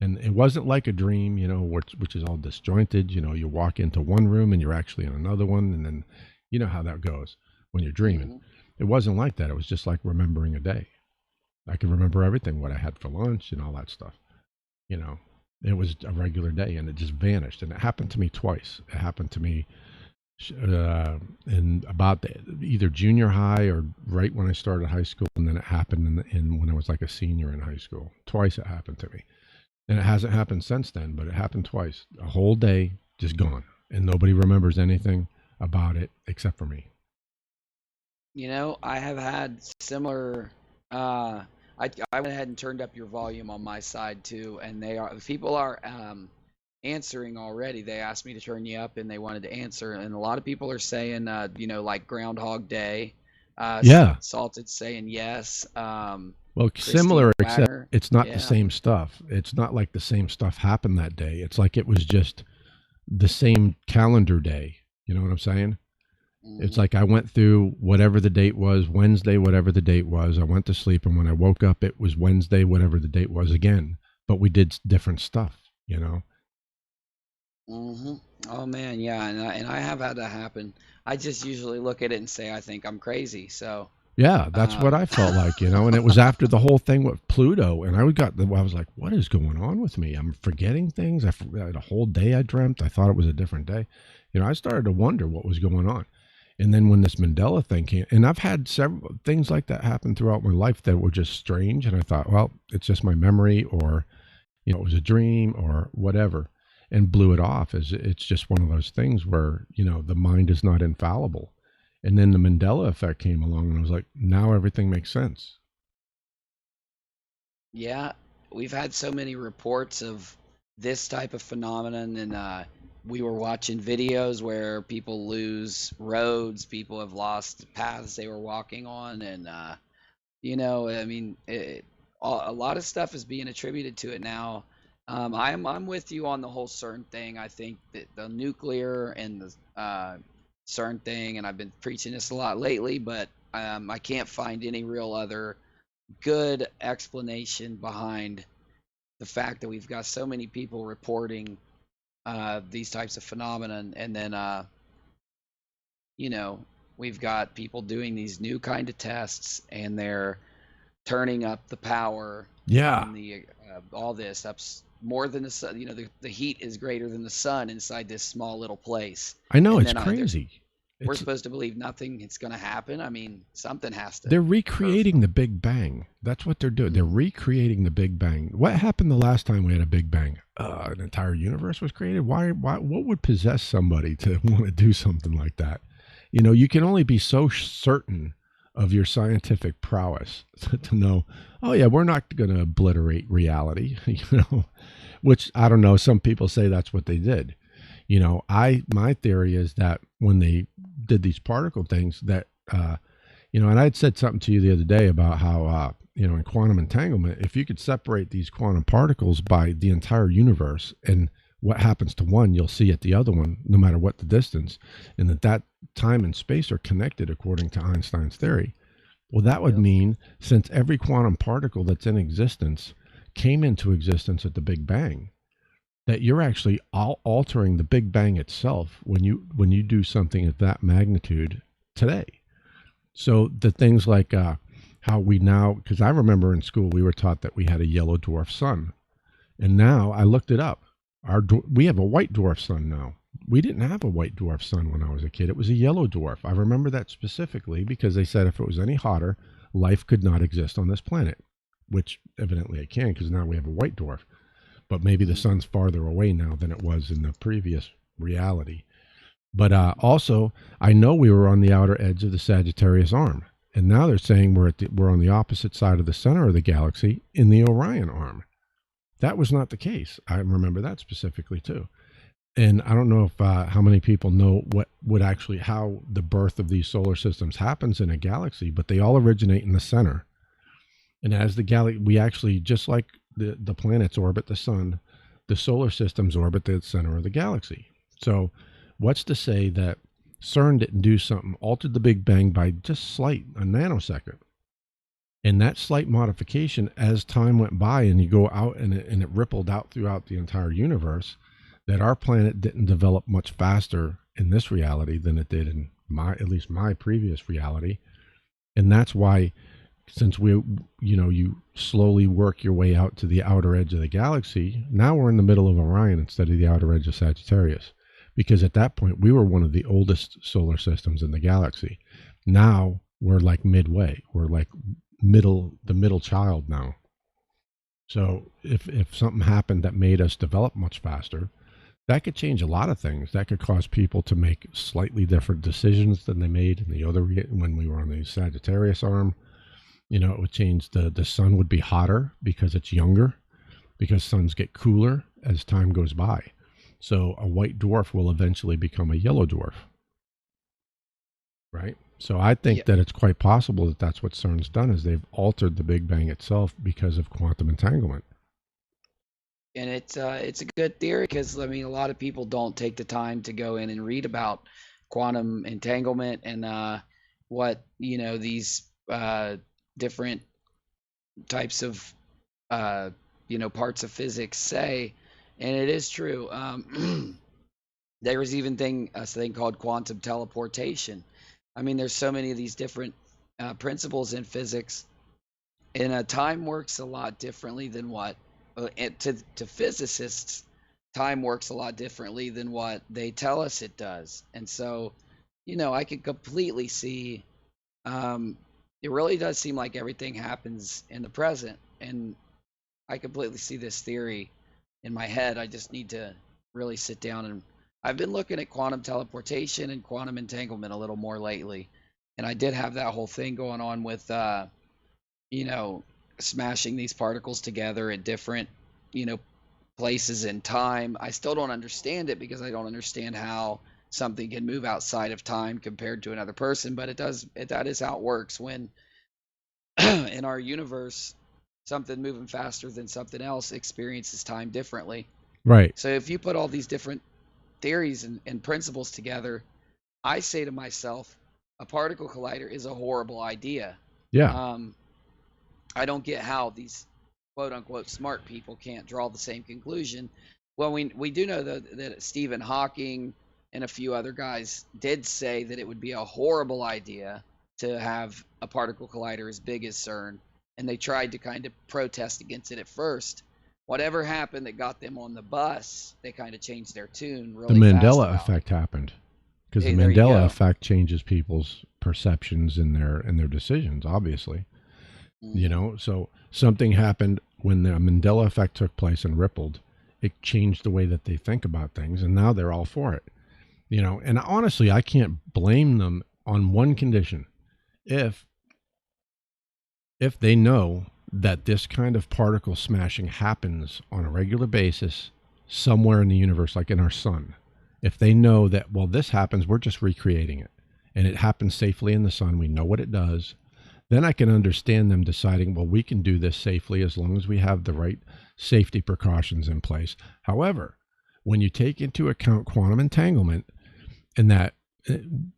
And it wasn't like a dream, you know, which is all disjointed. You know, you walk into one room and you're actually in another one. And then you know how that goes when you're dreaming. Hmm. It wasn't like that. It was just like remembering a day. I could remember everything, what I had for lunch and all that stuff. You know, it was a regular day and it just vanished. And it happened to me twice. It happened to me in about either junior high or right when I started high school. And then it happened in when I was like a senior in high school. Twice it happened to me. And it hasn't happened since then, but it happened twice. A whole day just gone. and nobody remembers anything about it except for me. I have had similar. Uh, I went ahead and turned up your volume on my side too, and people are answering already. They asked me to turn you up, and they wanted to answer, and a lot of people are saying, like Groundhog Day. Yeah. Salted saying yes. Well, Christine similar, except Wagner, it's not the yeah. same stuff. It's not like the same stuff happened that day. It's like it was just the same calendar day. You know what I'm saying? It's Hmm. like I went through whatever the date was, Wednesday, whatever the date was. I went to sleep, and when I woke up, it was Wednesday, whatever the date was again. But we did different stuff, you know? Hmm. Oh man, yeah, and I have had that happen. I just usually look at it and say I think I'm crazy. So, Yeah, that's what um, I felt like, you know? And it was after the whole thing with Pluto. And I was like, what is going on with me? I'm forgetting things. I forgot a whole day I dreamt. I thought it was a different day. You know, I started to wonder what was going on. And then when this Mandela thing came, and I've had several things like that happen throughout my life that were just strange. And I thought, well, it's just my memory, or, it was a dream or whatever, and blew it off. As it's just one of those things where, the mind is not infallible. And then the Mandela effect came along, and I was like, now everything makes sense. yeah, we've had so many reports of this type of phenomenon, and we were watching videos where people lose roads, people have lost paths they were walking on, and I mean, a lot of stuff is being attributed to it now. I'm with you on the whole CERN thing. I think that the nuclear and the CERN thing, and I've been preaching this a lot lately, but I can't find any real other good explanation behind the fact that we've got so many people reporting these types of phenomenon, and then you know we've got people doing these new kind of tests, and they're turning up the power Yeah, in the all this up more than the sun. The heat is greater than the sun inside this small little place, I know, and it's then crazy. we're It's supposed to believe nothing is going to happen. I mean, something has to They're occur recreating from. the Big Bang. That's what they're doing. They're Mhm. recreating the Big Bang. What happened the last time we had a Big Bang? An entire universe was created. Why? What would possess somebody to want to do something like that? You can only be so certain of your scientific prowess to know. Oh yeah, we're not going to obliterate reality. Which I don't know. Some people say that's what they did. My theory is that when they did these particle things, that and I had said something to you the other day about how, in quantum entanglement, if you could separate these quantum particles by the entire universe, and what happens to one, you'll see at the other one, no matter what the distance, and that time and space are connected according to Einstein's theory. Well, that would Yep. mean since every quantum particle that's in existence came into existence at the Big Bang, that you're actually altering the Big Bang itself when you do something of that magnitude today. So the things like how we now, because I remember in school we were taught that we had a yellow dwarf sun, and now I looked it up. We have a white dwarf sun now. We didn't have a white dwarf sun when I was a kid. It was a yellow dwarf. I remember that specifically because they said if it was any hotter, life could not exist on this planet, which evidently it can because now we have a white dwarf. But maybe the Hmm. sun's farther away now than it was in the previous reality. But also, I know we were on the outer edge of the Sagittarius arm, and now they're saying we're on the opposite side of the center of the galaxy in the Orion arm. That was not the case. I remember that specifically too. And I don't know if how many people know what would actually how the birth of these solar systems happens in a galaxy, but they all originate in the center. And as the galaxy, we actually just like the planets orbit the sun, the solar systems orbit the center of the galaxy. So, what's to say that CERN didn't do something, altered the Big Bang by just a nanosecond? And that slight modification, as time went by and you go out and it rippled out throughout the entire universe, that our planet didn't develop much faster in this reality than it did in at least my previous reality. And that's why, since you slowly work your way out to the outer edge of the galaxy, now we're in the middle of Orion instead of the outer edge of Sagittarius, because at that point we were one of the oldest solar systems in the galaxy. Now we're like midway, we're like the middle child now. So if something happened that made us develop much faster, that could change a lot of things. That could cause people to make slightly different decisions than they made in the other when we were on the Sagittarius arm. You know, it would change the sun would be hotter because it's younger, because suns get cooler as time goes by. So a white dwarf will eventually become a yellow dwarf, right? So I Yeah. think that it's quite possible that that's what CERN's done, is they've altered the Big Bang itself because of quantum entanglement. And it's a good theory because I mean a lot of people don't take the time to go in and read about quantum entanglement and what these different types of parts of physics say, and it is true. There was even a thing called quantum teleportation. I mean, there's so many of these different principles in physics, and time works a lot differently than what to physicists. Time works a lot differently than what they tell us it does, and so, I could completely see. It really does seem like everything happens in the present, and I completely see this theory in my head. I just need to really sit down, and I've been looking at quantum teleportation and quantum entanglement a little more lately. And I did have that whole thing going on with you know, smashing these particles together at different, you know, places in time. I still don't understand it because I don't understand how something can move outside of time compared to another person, but it does that is how it works when in our universe something moving faster than something else experiences time differently. Right. So if you put all these different theories and principles together, I say to myself, a particle collider is a horrible idea. Yeah. Um, I don't get how these quote unquote smart people can't draw the same conclusion. Well, we do know that Stephen Hawking and a few other guys did say that it would be a horrible idea to have a particle collider as big as CERN, and they tried to kind of protest against it at first. Whatever happened that got them on the bus, they kind of changed their tune The really fast Mandela about it. effect happened, because the Hey, there you Mandela go. effect changes people's perceptions in their decisions, obviously. You Hmm. know, so something happened when the Mandela effect took place and rippled. It changed the way that they think about things, and now they're all for it. You know, and honestly, I can't blame them on one condition. If if they know that this kind of particle smashing happens on a regular basis somewhere in the universe, like in our sun, if they know that, well, this happens, we're just recreating it, and it happens safely in the sun, we know what it does, then I can understand them deciding, well, we can do this safely as long as we have the right safety precautions in place. However, when you take into account quantum entanglement, and that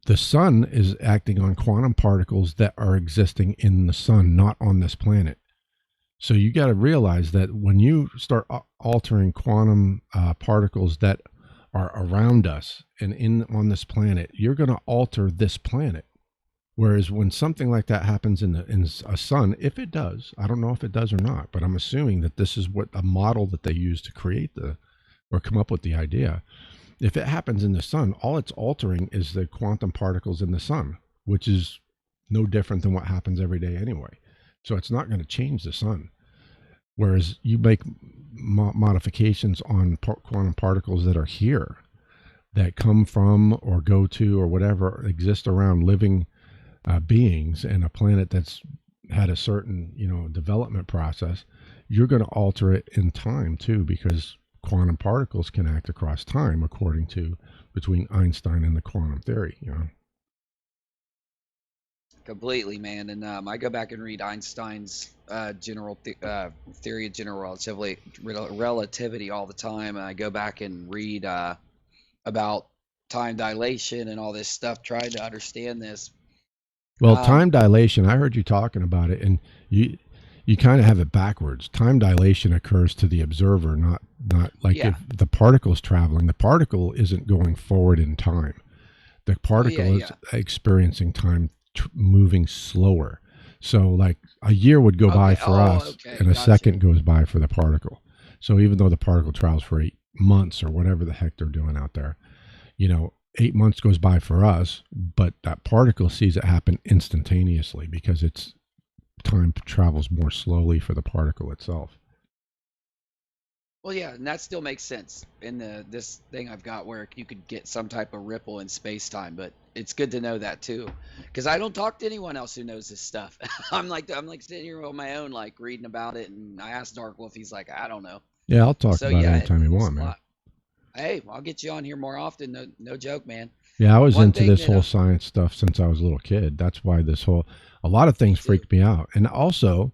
the sun is acting on quantum particles that are existing in the sun, not on this planet. So you got to realize that when you start altering quantum particles that are around us and in on this planet, you're going to alter this planet. Whereas when something like that happens in a sun, if it does, I don't know if it does or not, but I'm assuming that this is what a model that they use to create or come up with the idea. If it happens in the sun, all it's altering is the quantum particles in the sun, which is no different than what happens every day anyway. So it's not going to change the sun. Whereas you make modifications on quantum particles that are here, that come from or go to or whatever exist around living beings and a planet that's had a certain development process, you're going to alter it in time too, because quantum particles can act across time according to between Einstein and the quantum theory. Completely, man. And I go back and read Einstein's theory of general relativity all the time. And I go back and read about time dilation and all this stuff, trying to understand this. Well, Um, time dilation, I heard you talking about it, and you kind of have it backwards. Time dilation occurs to the observer, not like yeah. if the particle's traveling, the particle isn't going forward in time. The Oh, yeah, particle is yeah. experiencing time moving slower. So like a year would go by Okay. for Oh, us okay. and a Gotcha. second goes by for the particle. So even though the particle travels for 8 months or whatever the heck they're doing out there, 8 months goes by for us, but that particle sees it happen instantaneously because it's time travels more slowly for the particle itself. Well, yeah, and that still makes sense in this thing I've got where you could get some type of ripple in space time, but it's good to know that too, because I don't talk to anyone else who knows this stuff. I'm like sitting here on my own, like reading about it, and I asked Dark Wolf, he's like, I don't know. Yeah, I'll talk So about it yeah, anytime you there's want, a man. lot. Hey, I'll get you on here more often. No, no joke, man. Yeah, I was One into thing this that whole science stuff since I was a little kid. That's why a lot of me things too. freaked me out. And also,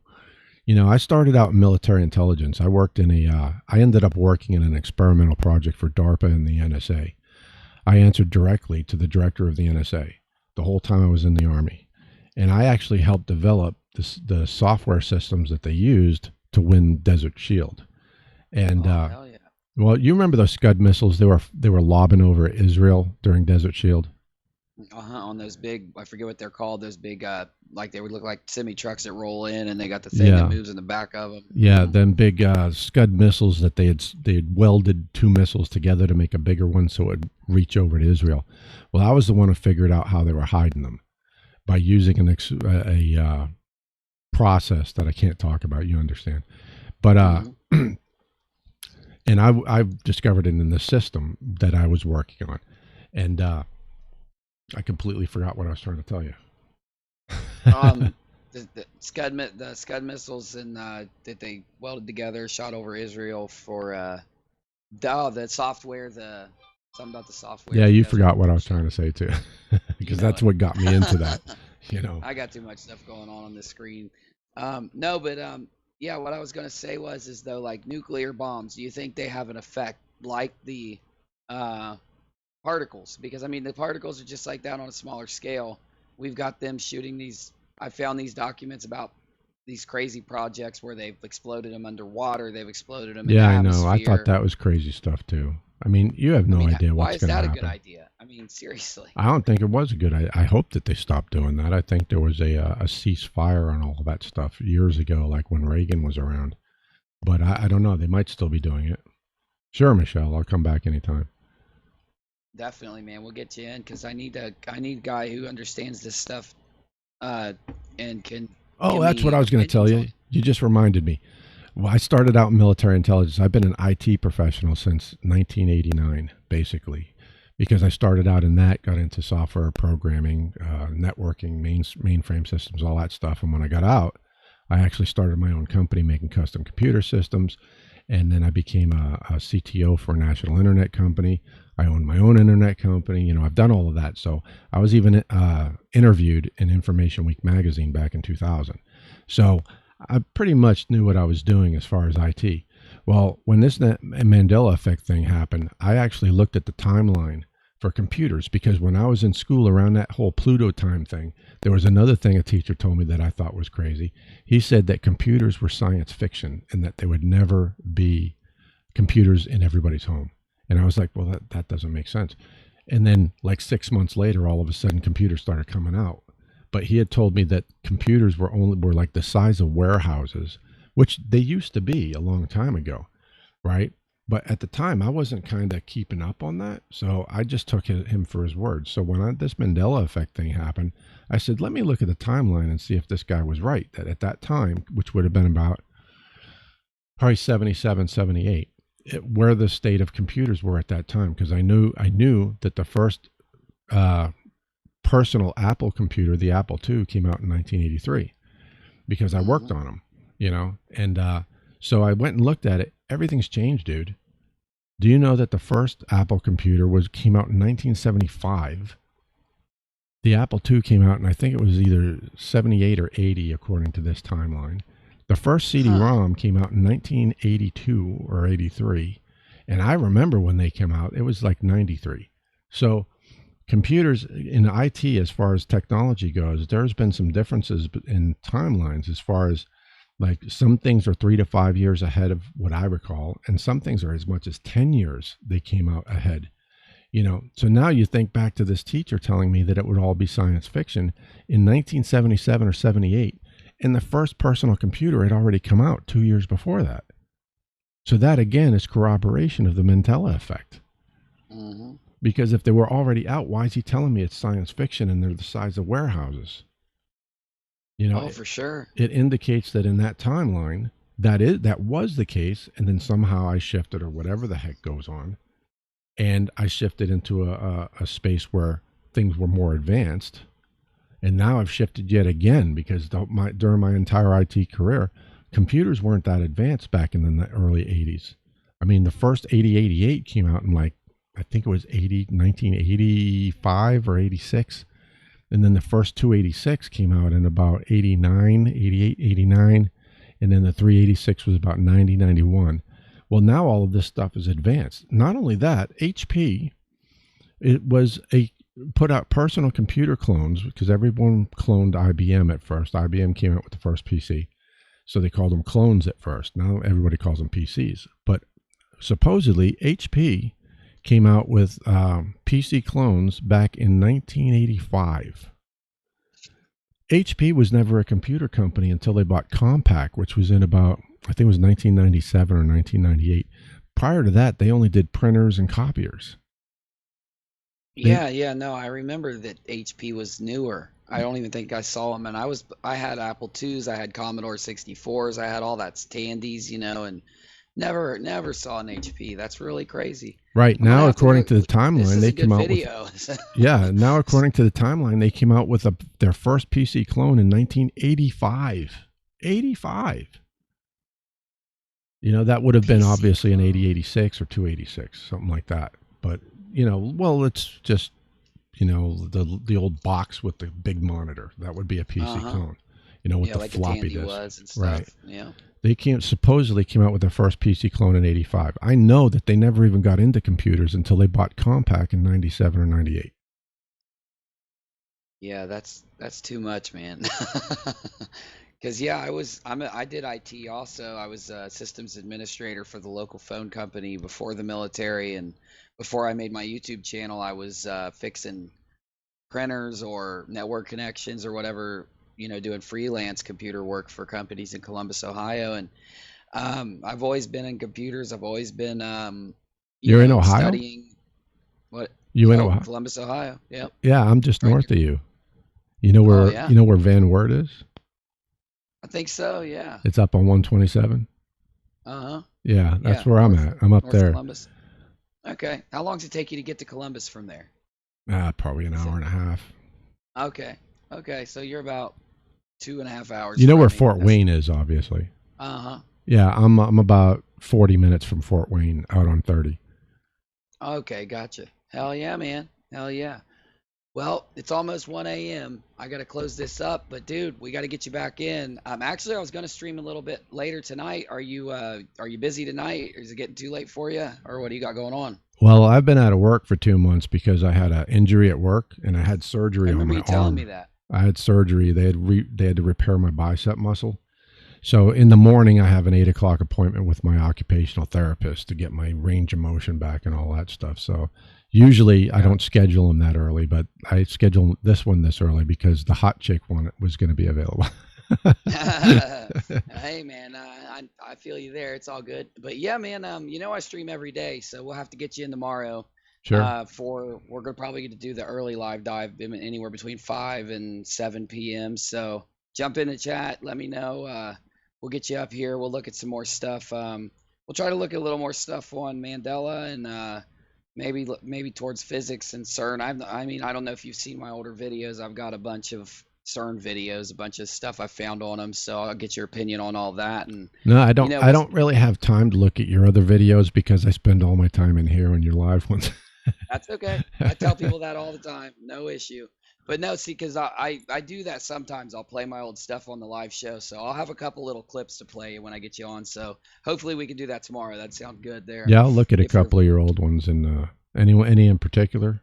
I started out in military intelligence. I ended up working in an experimental project for DARPA and the NSA. I answered directly to the director of the NSA the whole time I was in the Army. And I actually helped develop the software systems that they used to win Desert Shield. And Oh hell yeah. well, you remember those Scud missiles they were lobbing over Israel during Desert Shield? On those big, I forget what they're called. Those big, like they would look like semi trucks that roll in, and they got the thing that Yeah. moves in the back of them. Yeah, them big Scud missiles that they had welded two missiles together to make a bigger one so it would reach over to Israel. Well, I was the one who figured out how they were hiding them by using a process that I can't talk about. You understand? But and I've discovered it in the system that I was working on, and I completely forgot what I was trying to tell you. Um, the Scud missiles and that they welded together, shot over Israel for the software, the something about the software Yeah, for you Desert forgot what I was Shield. trying to say too, You because know that's it. what got me into that. You know. I got too much stuff going on this screen. No, but yeah, what I was gonna say was is though like nuclear bombs, do you think they have an effect like the uh, particles? Because I mean the particles are just like that on a smaller scale. We've got them shooting these. I found these documents about these crazy projects where they've exploded them underwater, they've exploded them in the Yeah, I know. I thought atmosphere. that was crazy stuff too. I mean, you have I no mean, idea why what's is going to that a good happen. idea? I mean, seriously. I don't think it was a good. I hope that they stopped doing that. I think there was a ceasefire on all of that stuff years ago, like when Reagan was around. But I don't know. They might still be doing it. Sure, Michelle. I'll come back anytime. Definitely, man. We'll get you in because I need a guy who understands this stuff uh, and can Oh, give that's what me I was going to tell opinions on you. it. You just reminded me. Well, I started out in military intelligence. I've been an IT professional since 1989, basically, because I started out in that, got into software programming, networking, mainframe systems, all that stuff. And when I got out, I actually started my own company making custom computer systems. And then I became a CTO for a national internet company. I owned my own internet company. I've done all of that. So I was even interviewed in Information Week magazine back in 2000. So I pretty much knew what I was doing as far as IT. Well, when this Mandela Effect thing happened, I actually looked at the timeline for computers because when I was in school around that whole Pluto time thing, there was another thing a teacher told me that I thought was crazy. He said that computers were science fiction and that there would never be computers in everybody's home. And I was like, well, that doesn't make sense. And then, like 6 months later, all of a sudden, computers started coming out. But he had told me that computers were like the size of warehouses, which they used to be a long time ago, right? But at the time, I wasn't kind of keeping up on that, so I just took him for his word. So when this Mandela Effect thing happened, I said, let me look at the timeline and see if this guy was right. That at that time, which would have been about probably 77, 78, where the state of computers were at that time, because I knew that the first uh, personal Apple computer, the Apple II, came out in 1983 because I worked Hmm. on them, and so I went and looked at it. Everything's changed, dude. Do you know that the first Apple computer came out in 1975? The Apple II came out, and I think it was either 78 or 80, according to this timeline. The first Huh. CD-ROM came out in 1982 or 83, and I remember when they came out, it was like 93. So computers in IT, as far as technology goes, there's been some differences in timelines as far as like some things are 3 to 5 years ahead of what I recall, and some things are as much as 10 years they came out ahead. So now you think back to this teacher telling me that it would all be science fiction in 1977 or 78, and the first personal computer had already come out 2 years before that. So that again is corroboration of the Mandela effect. Hmm. Because if they were already out, why is he telling me it's science fiction and they're the size of warehouses? Oh, It, for sure. it indicates that in that timeline, that was the case, and then somehow I shifted, or whatever the heck goes on, and I shifted into a space where things were more advanced, and now I've shifted yet again because during my entire IT career, computers weren't that advanced back in the early 80s. I mean, the first 8088 came out in, like, I think it was 1985 or 86. And then the first 286 came out in about 89, 88, 89. And then the 386 was about 90, 91. Well, now all of this stuff is advanced. Not only that, HP, put out personal computer clones, because everyone cloned IBM at first. IBM came out with the first PC. So they called them clones at first. Now everybody calls them PCs. But supposedly HP came out with PC clones back in 1985. HP was never a computer company until they bought Compaq, which was in about, I think it was 1997 or 1998. Prior to that, they only did printers and copiers. Yeah, no, I remember that HP was newer. I don't even think I saw them, and I had Apple IIs, I had Commodore 64s, I had all that Tandies, and never saw an HP. That's really crazy. Right now, according to the timeline, they came out video. with. Yeah, now according to the timeline, they came out with their first PC clone in 1985. 85. That would have been obviously an 8086 or 286, something like that. But well, it's just the old box with the big monitor. That would be a PC clone. With the like floppy disk. Was and stuff. Right. Yeah. They supposedly came out with their first PC clone in 85. I know that they never even got into computers until they bought Compaq in 97 or 98. Yeah, that's too much, man. Because I did IT also. I was a systems administrator for the local phone company before the military, and before I made my YouTube channel, I was fixing printers or network connections or whatever, doing freelance computer work for companies in Columbus, Ohio. And I've always been in computers. I've always been You're in Ohio? Studying. What? You in Ohio? Columbus, Ohio. Yep. Yeah, I'm just north of you. You know where Van Wert is? I think so, yeah. It's up on 127. Uh-huh. Yeah, that's where I'm at. I'm up there. Columbus. Okay. How long does it take you to get to Columbus from there? Probably an hour and a half. Okay. So you're about 2.5 hours. You know where Fort Wayne is, obviously. Uh-huh. Yeah, I'm about 40 minutes from Fort Wayne, out on 30. Okay, gotcha. Hell yeah, man. Hell yeah. Well, it's almost 1 a.m. I got to close this up, but dude, we got to get you back in. Actually, I was going to stream a little bit later tonight. Are you busy tonight? Is it getting too late for you, or what do you got going on? Well, I've been out of work for 2 months because I had an injury at work and I had surgery on my arm. I remember you telling me that. I had surgery. They had to repair my bicep muscle. So in the morning, I have an 8 o'clock appointment with my occupational therapist to get my range of motion back and all that stuff. So usually I don't schedule them that early, but I scheduled this one this early because the hot chick one was going to be available. Hey man, I feel you there. It's all good. But yeah, man, I stream every day, so we'll have to get you in tomorrow. Sure. We're gonna probably to do the early live dive anywhere between 5 and 7 p.m. So jump in the chat, let me know. We'll get you up here. We'll look at some more stuff. We'll try to look at a little more stuff on Mandela and maybe towards physics and CERN. I don't know if you've seen my older videos. I've got a bunch of CERN videos, a bunch of stuff I found on them, so I'll get your opinion on all that. And no, I don't. I don't really have time to look at your other videos because I spend all my time in here on your live ones. That's okay. I tell people that all the time. No issue. But no, see, because I do that sometimes. I'll play my old stuff on the live show, so I'll have a couple little clips to play when I get you on. So hopefully we can do that tomorrow. That sounds good there. Yeah, I'll look at a couple of your old ones. And any in particular?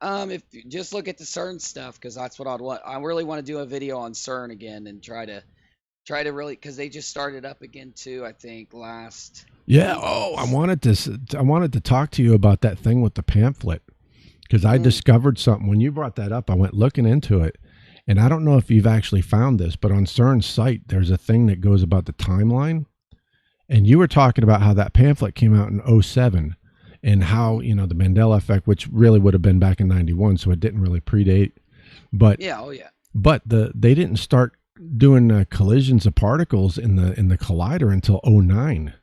If you just look at the CERN stuff, because that's what I'd want. I really want to do a video on CERN again and try to really, because they just started up again too. I think last. Yeah. Oh, I wanted to talk to you about that thing with the pamphlet, because I discovered something when you brought that up. I went looking into it, and I don't know if you've actually found this, but on CERN's site, there's a thing that goes about the timeline, and you were talking about how that pamphlet came out in 2007. And how, the Mandela Effect, which really would have been back in 91, so it didn't really predate. But yeah, oh yeah. But they didn't start doing collisions of particles in the collider until '09.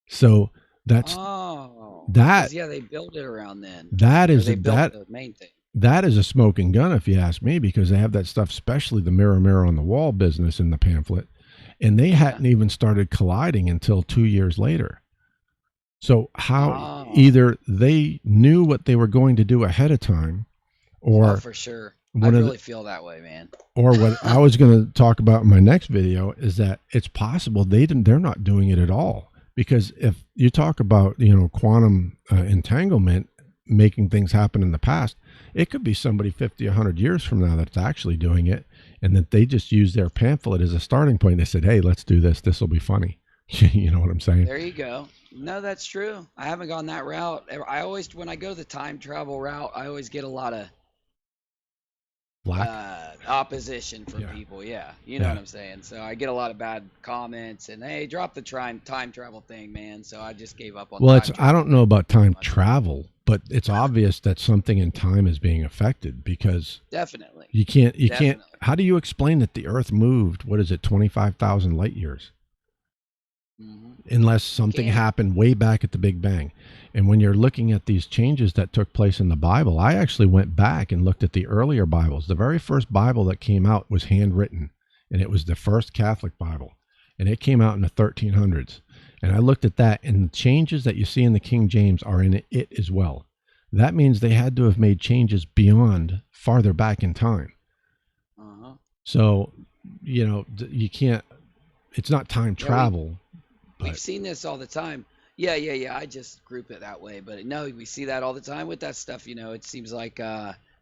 So that's Oh, that because yeah, they built it around then, that or is they built that the main thing. that is a smoking gun, if you ask me, because they have that stuff, especially the mirror on the wall business in the pamphlet, and they Yeah. hadn't even started colliding until 2 years later. So how Oh, either they knew what they were going to do ahead of time, oh, or for sure. I one of the, really feel that way, man. or what I was going to talk about in my next video is that it's possible they're not doing it at all. Because if you talk about, quantum entanglement, making things happen in the past, it could be somebody 50, 100 years from now that's actually doing it, and that they just use their pamphlet as a starting point. They said, hey, let's do this. This will be funny. You know what I'm saying? There you go. No, that's true. I haven't gone that route. I always, when I go the time travel route, I always get a lot of Black. opposition from Yeah. people. Yeah, you know Yeah. what I'm saying. So I get a lot of bad comments and hey, drop the time travel thing, man. So I just gave up on Well, it's time I travel don't know pretty about time much. travel, but it's obvious that something in time is being affected, because Definitely, you can't definitely. how do you explain that the earth moved, what is it, 25,000 light years, unless You something can't. happened way back at the Big Bang? And when you're looking at these changes that took place in the Bible, I actually went back and looked at the earlier Bibles. The very first Bible that came out was handwritten, and it was the first Catholic Bible, and it came out in the 1300s. And I looked at that, and the changes that you see in the King James are in it as well. That means they had to have made changes beyond farther back in time. Uh-huh. So, you can't, it's not time Yeah, we travel, we've but seen this all the time. Yeah, yeah, yeah. I just group it that way, but no, we see that all the time with that stuff. It seems like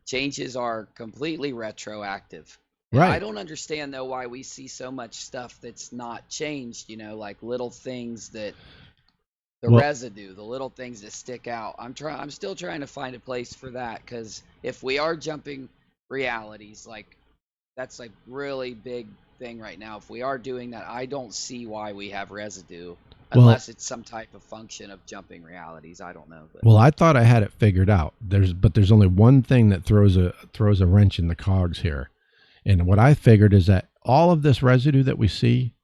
changes are completely retroactive. And I right. don't understand though why we see so much stuff that's not changed. Like little things that the Well, residue, the little things that stick out. I'm still trying to find a place for that because if we are jumping realities, like that's like really big thing right now. If we are doing that, I don't see why we have residue well, unless it's some type of function of jumping realities. I don't know, but Well, I thought I had it figured out. There's only one thing that throws a wrench in the cogs here. And what I figured is that all of this residue that we see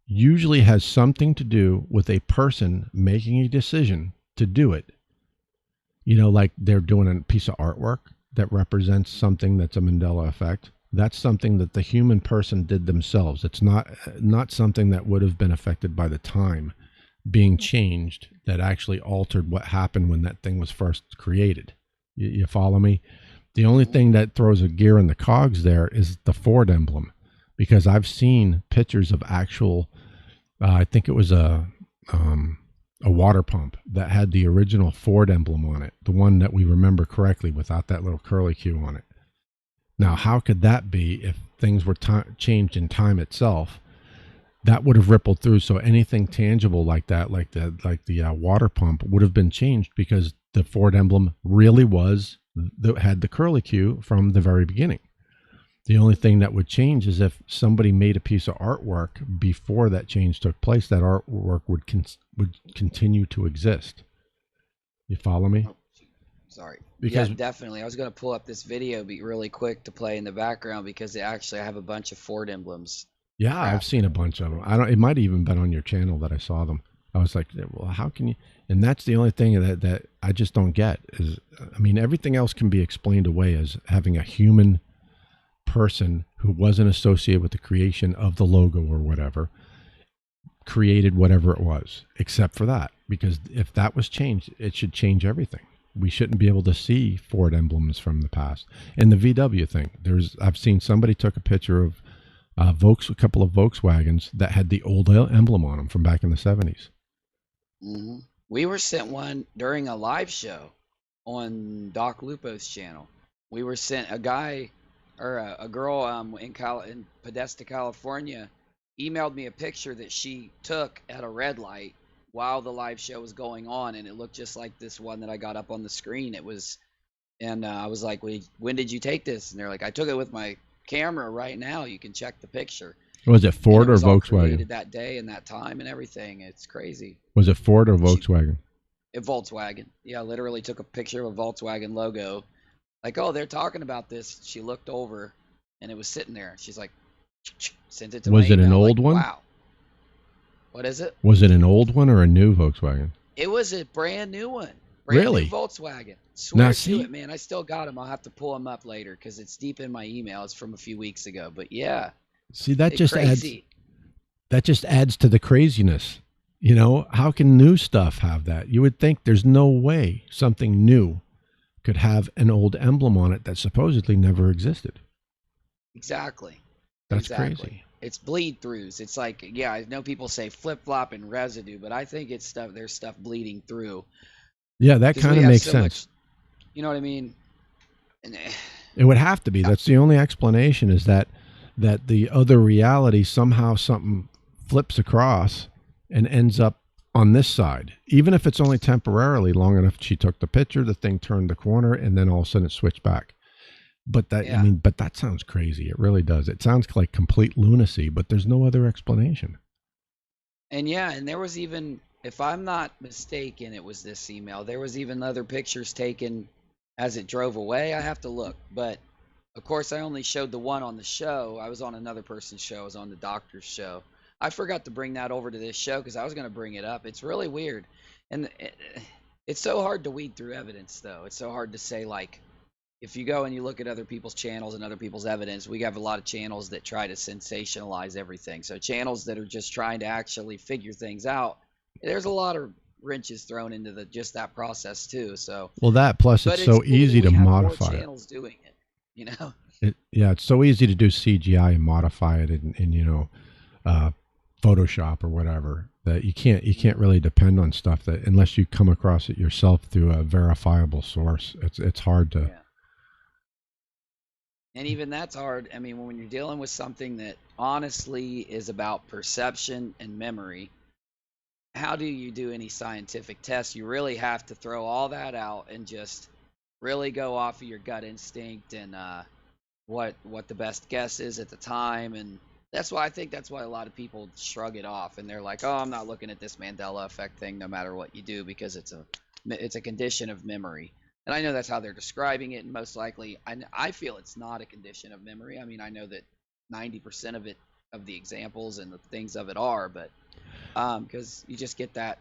usually has something to do with a person making a decision to do it. Like they're doing a piece of artwork that represents something that's a Mandela effect. That's something that the human person did themselves. It's not something that would have been affected by the time being changed that actually altered what happened when that thing was first created. You follow me? The only mhm. thing that throws a gear in the cogs there is the Ford emblem, because I've seen pictures of actual. I think it was a water pump that had the original Ford emblem on it, the one that we remember correctly, without that little curly Q on it. Now, how could that be if things were changed in time itself? That would have rippled through. So anything tangible like that, like the water pump, would have been changed, because the Ford emblem really had the curly Q from the very beginning. The only thing that would change is if somebody made a piece of artwork before that change took place. That artwork would continue to exist. You follow me? Oh, sorry. Yeah, Because definitely. I was gonna pull up this video be really quick to play in the background because I have a bunch of Ford emblems. yeah, I've Crap. seen a bunch of them. I don't. It might have even been on your channel that I saw them. I was like, well, how can you? And that's the only thing that I just don't get is, I mean, everything else can be explained away as having a human person who wasn't associated with the creation of the logo or whatever created whatever it was, except for that. Because if that was changed, it should change everything. We shouldn't be able to see Ford emblems from the past. And the VW thing, I've seen somebody took a picture of a couple of Volkswagens that had the old emblem on them from back in the 70s. We were sent one during a live show on Doc Lupo's channel. We were sent a guy or a girl in Podesta, California, emailed me a picture that she took at a red light while the live show was going on, and it looked just like this one that I got up on the screen. It was, and I was like, "When did you take this?" And they're like, "I took it with my camera right now. You can check the picture." Was it And Ford it or was all Volkswagen? created that day and that time and everything. It's crazy. Was it Ford or She Volkswagen? A Volkswagen. Yeah, literally took a picture of a Volkswagen logo. Like, oh, they're talking about this. She looked over and it was sitting there. She's like, Sent it to my Was it an email like, old one? wow. What is it? Was it an old one or a new Volkswagen? It was a brand new one. Brand new Really? Volkswagen. Now Swear to it, see, man. I still got them. I'll have to pull them up later because it's deep in my email. It's from a few weeks ago. But yeah, see that it's just adds crazy. that just adds to the craziness. You know, how can new stuff have that? You would think there's no way something new could have an old emblem on it that supposedly never existed. Exactly. That's Exactly. crazy. It's bleed throughs. It's like, yeah, I know people say flip flop and residue, but I think it's stuff, there's stuff bleeding through Yeah, that because kind we of have makes so much, sense. you know what I mean? And, It would have to be. yeah, That's the only explanation, is that the other reality somehow something flips across and ends up on this side. Even if it's only temporarily, long enough she took the picture, the thing turned the corner, and then all of a sudden it switched back. But that, I yeah. mean, but that sounds crazy. It really does. It sounds like complete lunacy, but there's no other explanation. And yeah, and there was even, if I'm not mistaken, it was this email. There was even other pictures taken as it drove away. I have to look, but of course, I only showed the one on the show. I was on another person's show. I was on the doctor's show. I forgot to bring that over to this show because I was going to bring it up. It's really weird, and it's so hard to weed through evidence, though. It's so hard to say, like, if you go and you look at other people's channels and other people's evidence, we have a lot of channels that try to sensationalize everything. So channels that are just trying to actually figure things out, there's a lot of wrenches thrown into the just that process too. So, Well, that plus but it's it's so cool that easy to we have more modify it. channels doing it, you know? Yeah, it's so easy to do CGI and modify it in Photoshop or whatever, that you can't really depend on stuff that, unless you come across it yourself through a verifiable source. It's hard to. Yeah. And even that's hard. I mean, when you're dealing with something that honestly is about perception and memory, how do you do any scientific tests? You really have to throw all that out and just really go off of your gut instinct and what the best guess is at the time. And that's why I think that's why a lot of people shrug it off and they're like, "Oh, I'm not looking at this Mandela Effect thing, no matter what you do, because it's a condition of memory." And I know that's how they're describing it, and most likely, I feel it's not a condition of memory. I mean, I know that 90% of it, of the examples and the things of it are, but because you just get that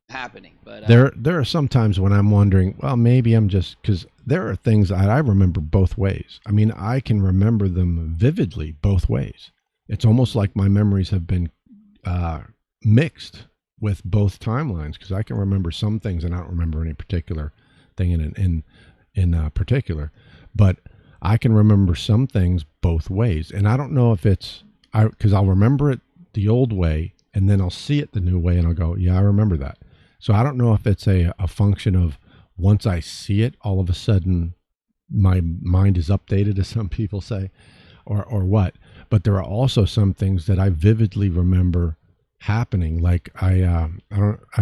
happening. But There are some times when I'm wondering, well, maybe I'm just, because there are things that I remember both ways. I mean, I can remember them vividly both ways. It's almost like my memories have been mixed with both timelines, because I can remember some things and I don't remember any particular thing in particular, but I can remember some things both ways. And I don't know if it's because I'll remember it the old way and then I'll see it the new way and I'll go, yeah, I remember that. So I don't know if it's a function of, once I see it, all of a sudden my mind is updated, as some people say, or what. But there are also some things that I vividly remember happening. Like I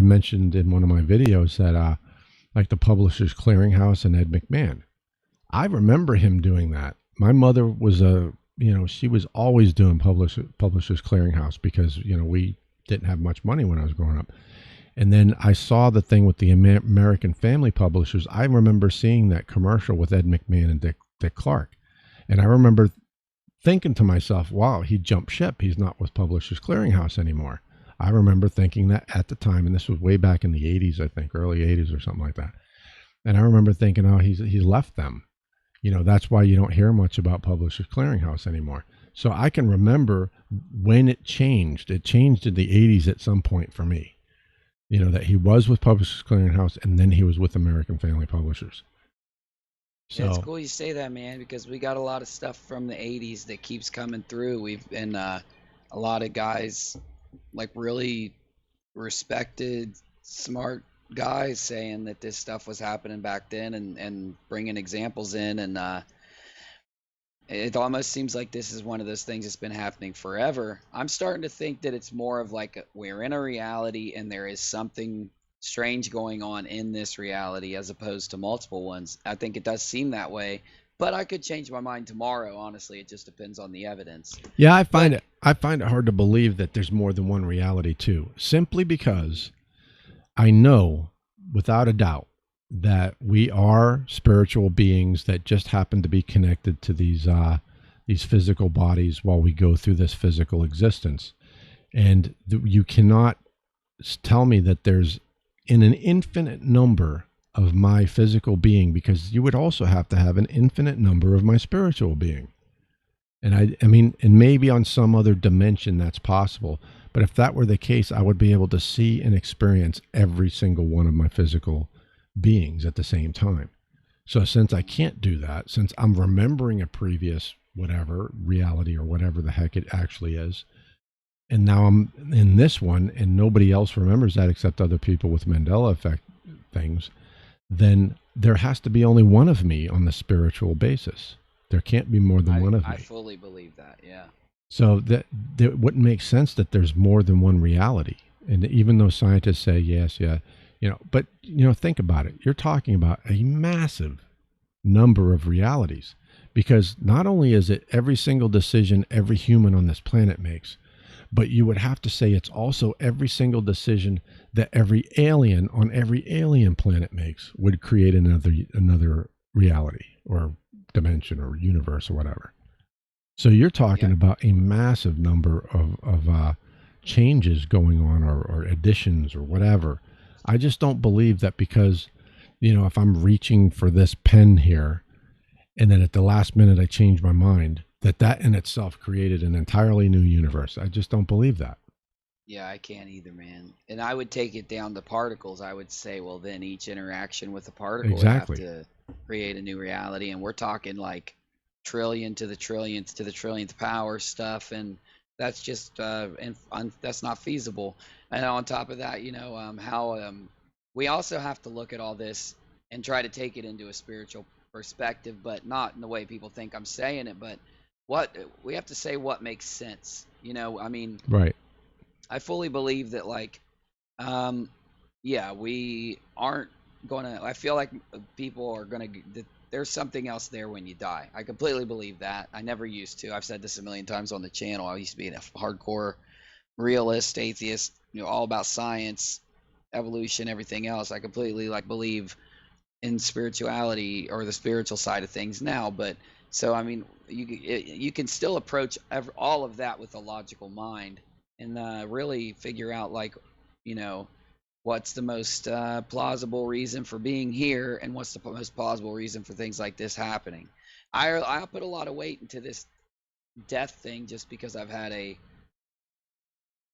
mentioned in one of my videos that like the Publishers Clearinghouse and Ed McMahon. I remember him doing that. My mother was she was always doing Publishers Clearinghouse because, we didn't have much money when I was growing up. And then I saw the thing with the American Family Publishers. I remember seeing that commercial with Ed McMahon and Dick Clark. And I remember thinking to myself, wow, he jumped ship. He's not with Publishers Clearinghouse anymore. I remember thinking that at the time, and this was way back in the 80s, I think, early 80s or something like that. And I remember thinking, oh, he's left them. That's why you don't hear much about Publishers Clearinghouse anymore. So I can remember when it changed. It changed in the 80s at some point for me. That he was with Publishers Clearinghouse and then he was with American Family Publishers. So yeah, it's cool you say that, man, because we got a lot of stuff from the 80s that keeps coming through. We've been a lot of guys, like really respected, smart guys, saying that this stuff was happening back then and bringing examples in. And it almost seems like this is one of those things that's been happening forever. I'm starting to think that it's more of like we're in a reality and there is something strange going on in this reality as opposed to multiple ones. I think it does seem that way, but I could change my mind tomorrow. Honestly, it just depends on the evidence. yeah, I find it hard to believe that there's more than one reality too, simply because I know without a doubt that we are spiritual beings that just happen to be connected to these these physical bodies while we go through this physical existence. And you cannot tell me that there's in an infinite number of my physical being, because you would also have to have an infinite number of my spiritual being. And I mean, and maybe on some other dimension that's possible. But if that were the case, I would be able to see and experience every single one of my physical beings at the same time. So since I can't do that, since I'm remembering a previous whatever reality or whatever the heck it actually is, and now I'm in this one and nobody else remembers that except other people with Mandela Effect things, then there has to be only one of me on the spiritual basis. There can't be more than one of me. I fully believe that, yeah. So that wouldn't make sense that there's more than one reality. And even though scientists say yes, yeah, but think about it. You're talking about a massive number of realities, because not only is it every single decision every human on this planet makes, but you would have to say it's also every single decision that every alien on every alien planet makes would create another reality or dimension or universe or whatever. So you're talking about a massive number of changes going on, or additions or whatever. I just don't believe that because, if I'm reaching for this pen here and then at the last minute I change my mind, that in itself created an entirely new universe. I just don't believe that. Yeah, I can't either, man. And I would take it down to particles. I would say, well, then each interaction with a particle would have to create a new reality. And we're talking like trillion to the trillionth power stuff. And that's just, that's not feasible. And on top of that, we also have to look at all this and try to take it into a spiritual perspective, but not in the way people think I'm saying it, but we have to say what makes sense. Right. I fully believe that, we aren't gonna. I feel like people are gonna. There's something else there when you die. I completely believe that. I never used to. I've said this a million times on the channel. I used to be a hardcore realist, atheist. All about science, evolution, everything else. I completely believe in spirituality or the spiritual side of things now. But so you can still approach all of that with a logical mind and really figure out what's the most plausible reason for being here and what's the most plausible reason for things like this happening. I'll put a lot of weight into this death thing just because I've had a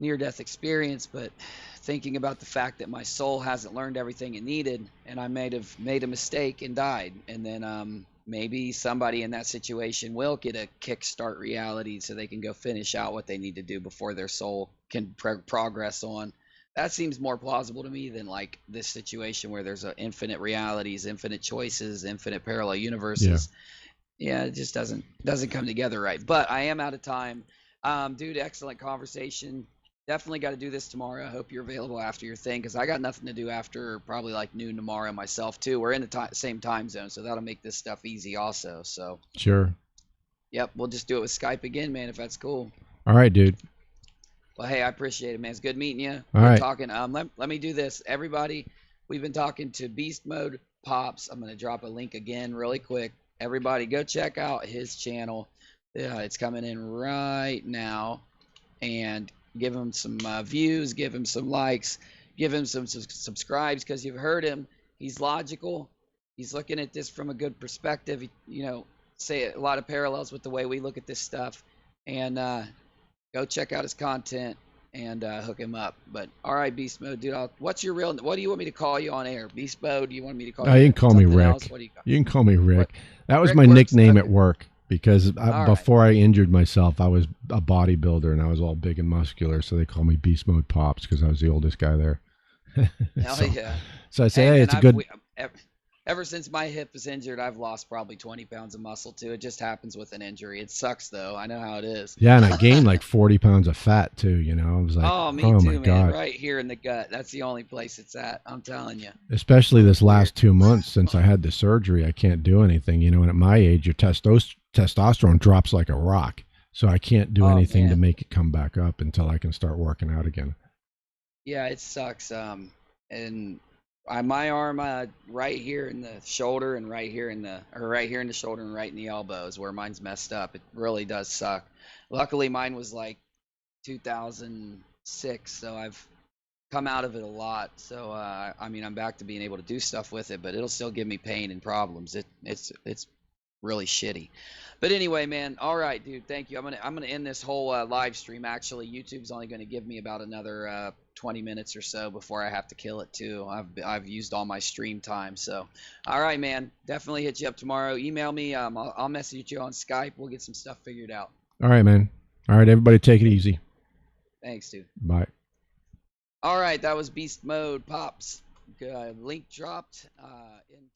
near-death experience, but thinking about the fact that my soul hasn't learned everything it needed and I may have made a mistake and died, and then maybe somebody in that situation will get a kickstart reality so they can go finish out what they need to do before their soul can progress on. That seems more plausible to me than this situation where there's infinite realities, infinite choices, infinite parallel universes. Yeah, it just doesn't come together right. But I am out of time. Dude, excellent conversation. Definitely got to do this tomorrow. I hope you're available after your thing, because I got nothing to do after probably noon tomorrow myself too. We're in the same time zone, so that'll make this stuff easy also. So sure. Yep, we'll just do it with Skype again, man, if that's cool. All right, dude. Well, hey, I appreciate it, man. It's good meeting you. All right. Talking. Let me do this, everybody. We've been talking to Beastmode Pops. I'm gonna drop a link again really quick. Everybody, go check out his channel. It's coming in right now, and give him some views, give him some likes, give him some subscribes, because you've heard him. He's logical. He's looking at this from a good perspective. Say a lot of parallels with the way we look at this stuff. And go check out his content and hook him up. But all right, Beast Mode, dude. What do you want me to call you on air? Beast Mode? Do you want me to call you? You can call me Rick. Else? What do you can call me Rick. That was Rick my nickname okay. at work. Because before I injured myself, I was a bodybuilder and I was all big and muscular. So they call me Beastmode Pops because I was the oldest guy there. Hell yeah. So I say, hey, it's a good... Ever since my hip is injured, I've lost probably 20 pounds of muscle too. It just happens with an injury. It sucks though. I know how it is. Yeah, and I gained 40 pounds of fat too, I was like, oh, me too, my man. God. Right here in the gut. That's the only place it's at. I'm telling you. Especially this last 2 months since I had the surgery, I can't do anything, and at my age, your testosterone drops like a rock. So I can't do anything to make it come back up until I can start working out again. Yeah, it sucks. And My arm, right here in the shoulder, and right here in the shoulder, and right in the elbow is where mine's messed up. It really does suck. Luckily, mine was like 2006, so I've come out of it a lot. So I mean, I'm back to being able to do stuff with it, but it'll still give me pain and problems. It's really shitty. But anyway, man. All right, dude. Thank you. I'm gonna end this whole live stream. Actually, YouTube's only gonna give me about another 20 minutes or so before I have to kill it too. I've used all my stream time. So, all right, man. Definitely hit you up tomorrow. Email me. I'll message you on Skype. We'll get some stuff figured out. All right, man. All right, everybody, take it easy. Thanks, dude. Bye. All right, that was Beast Mode Pops. Link dropped into.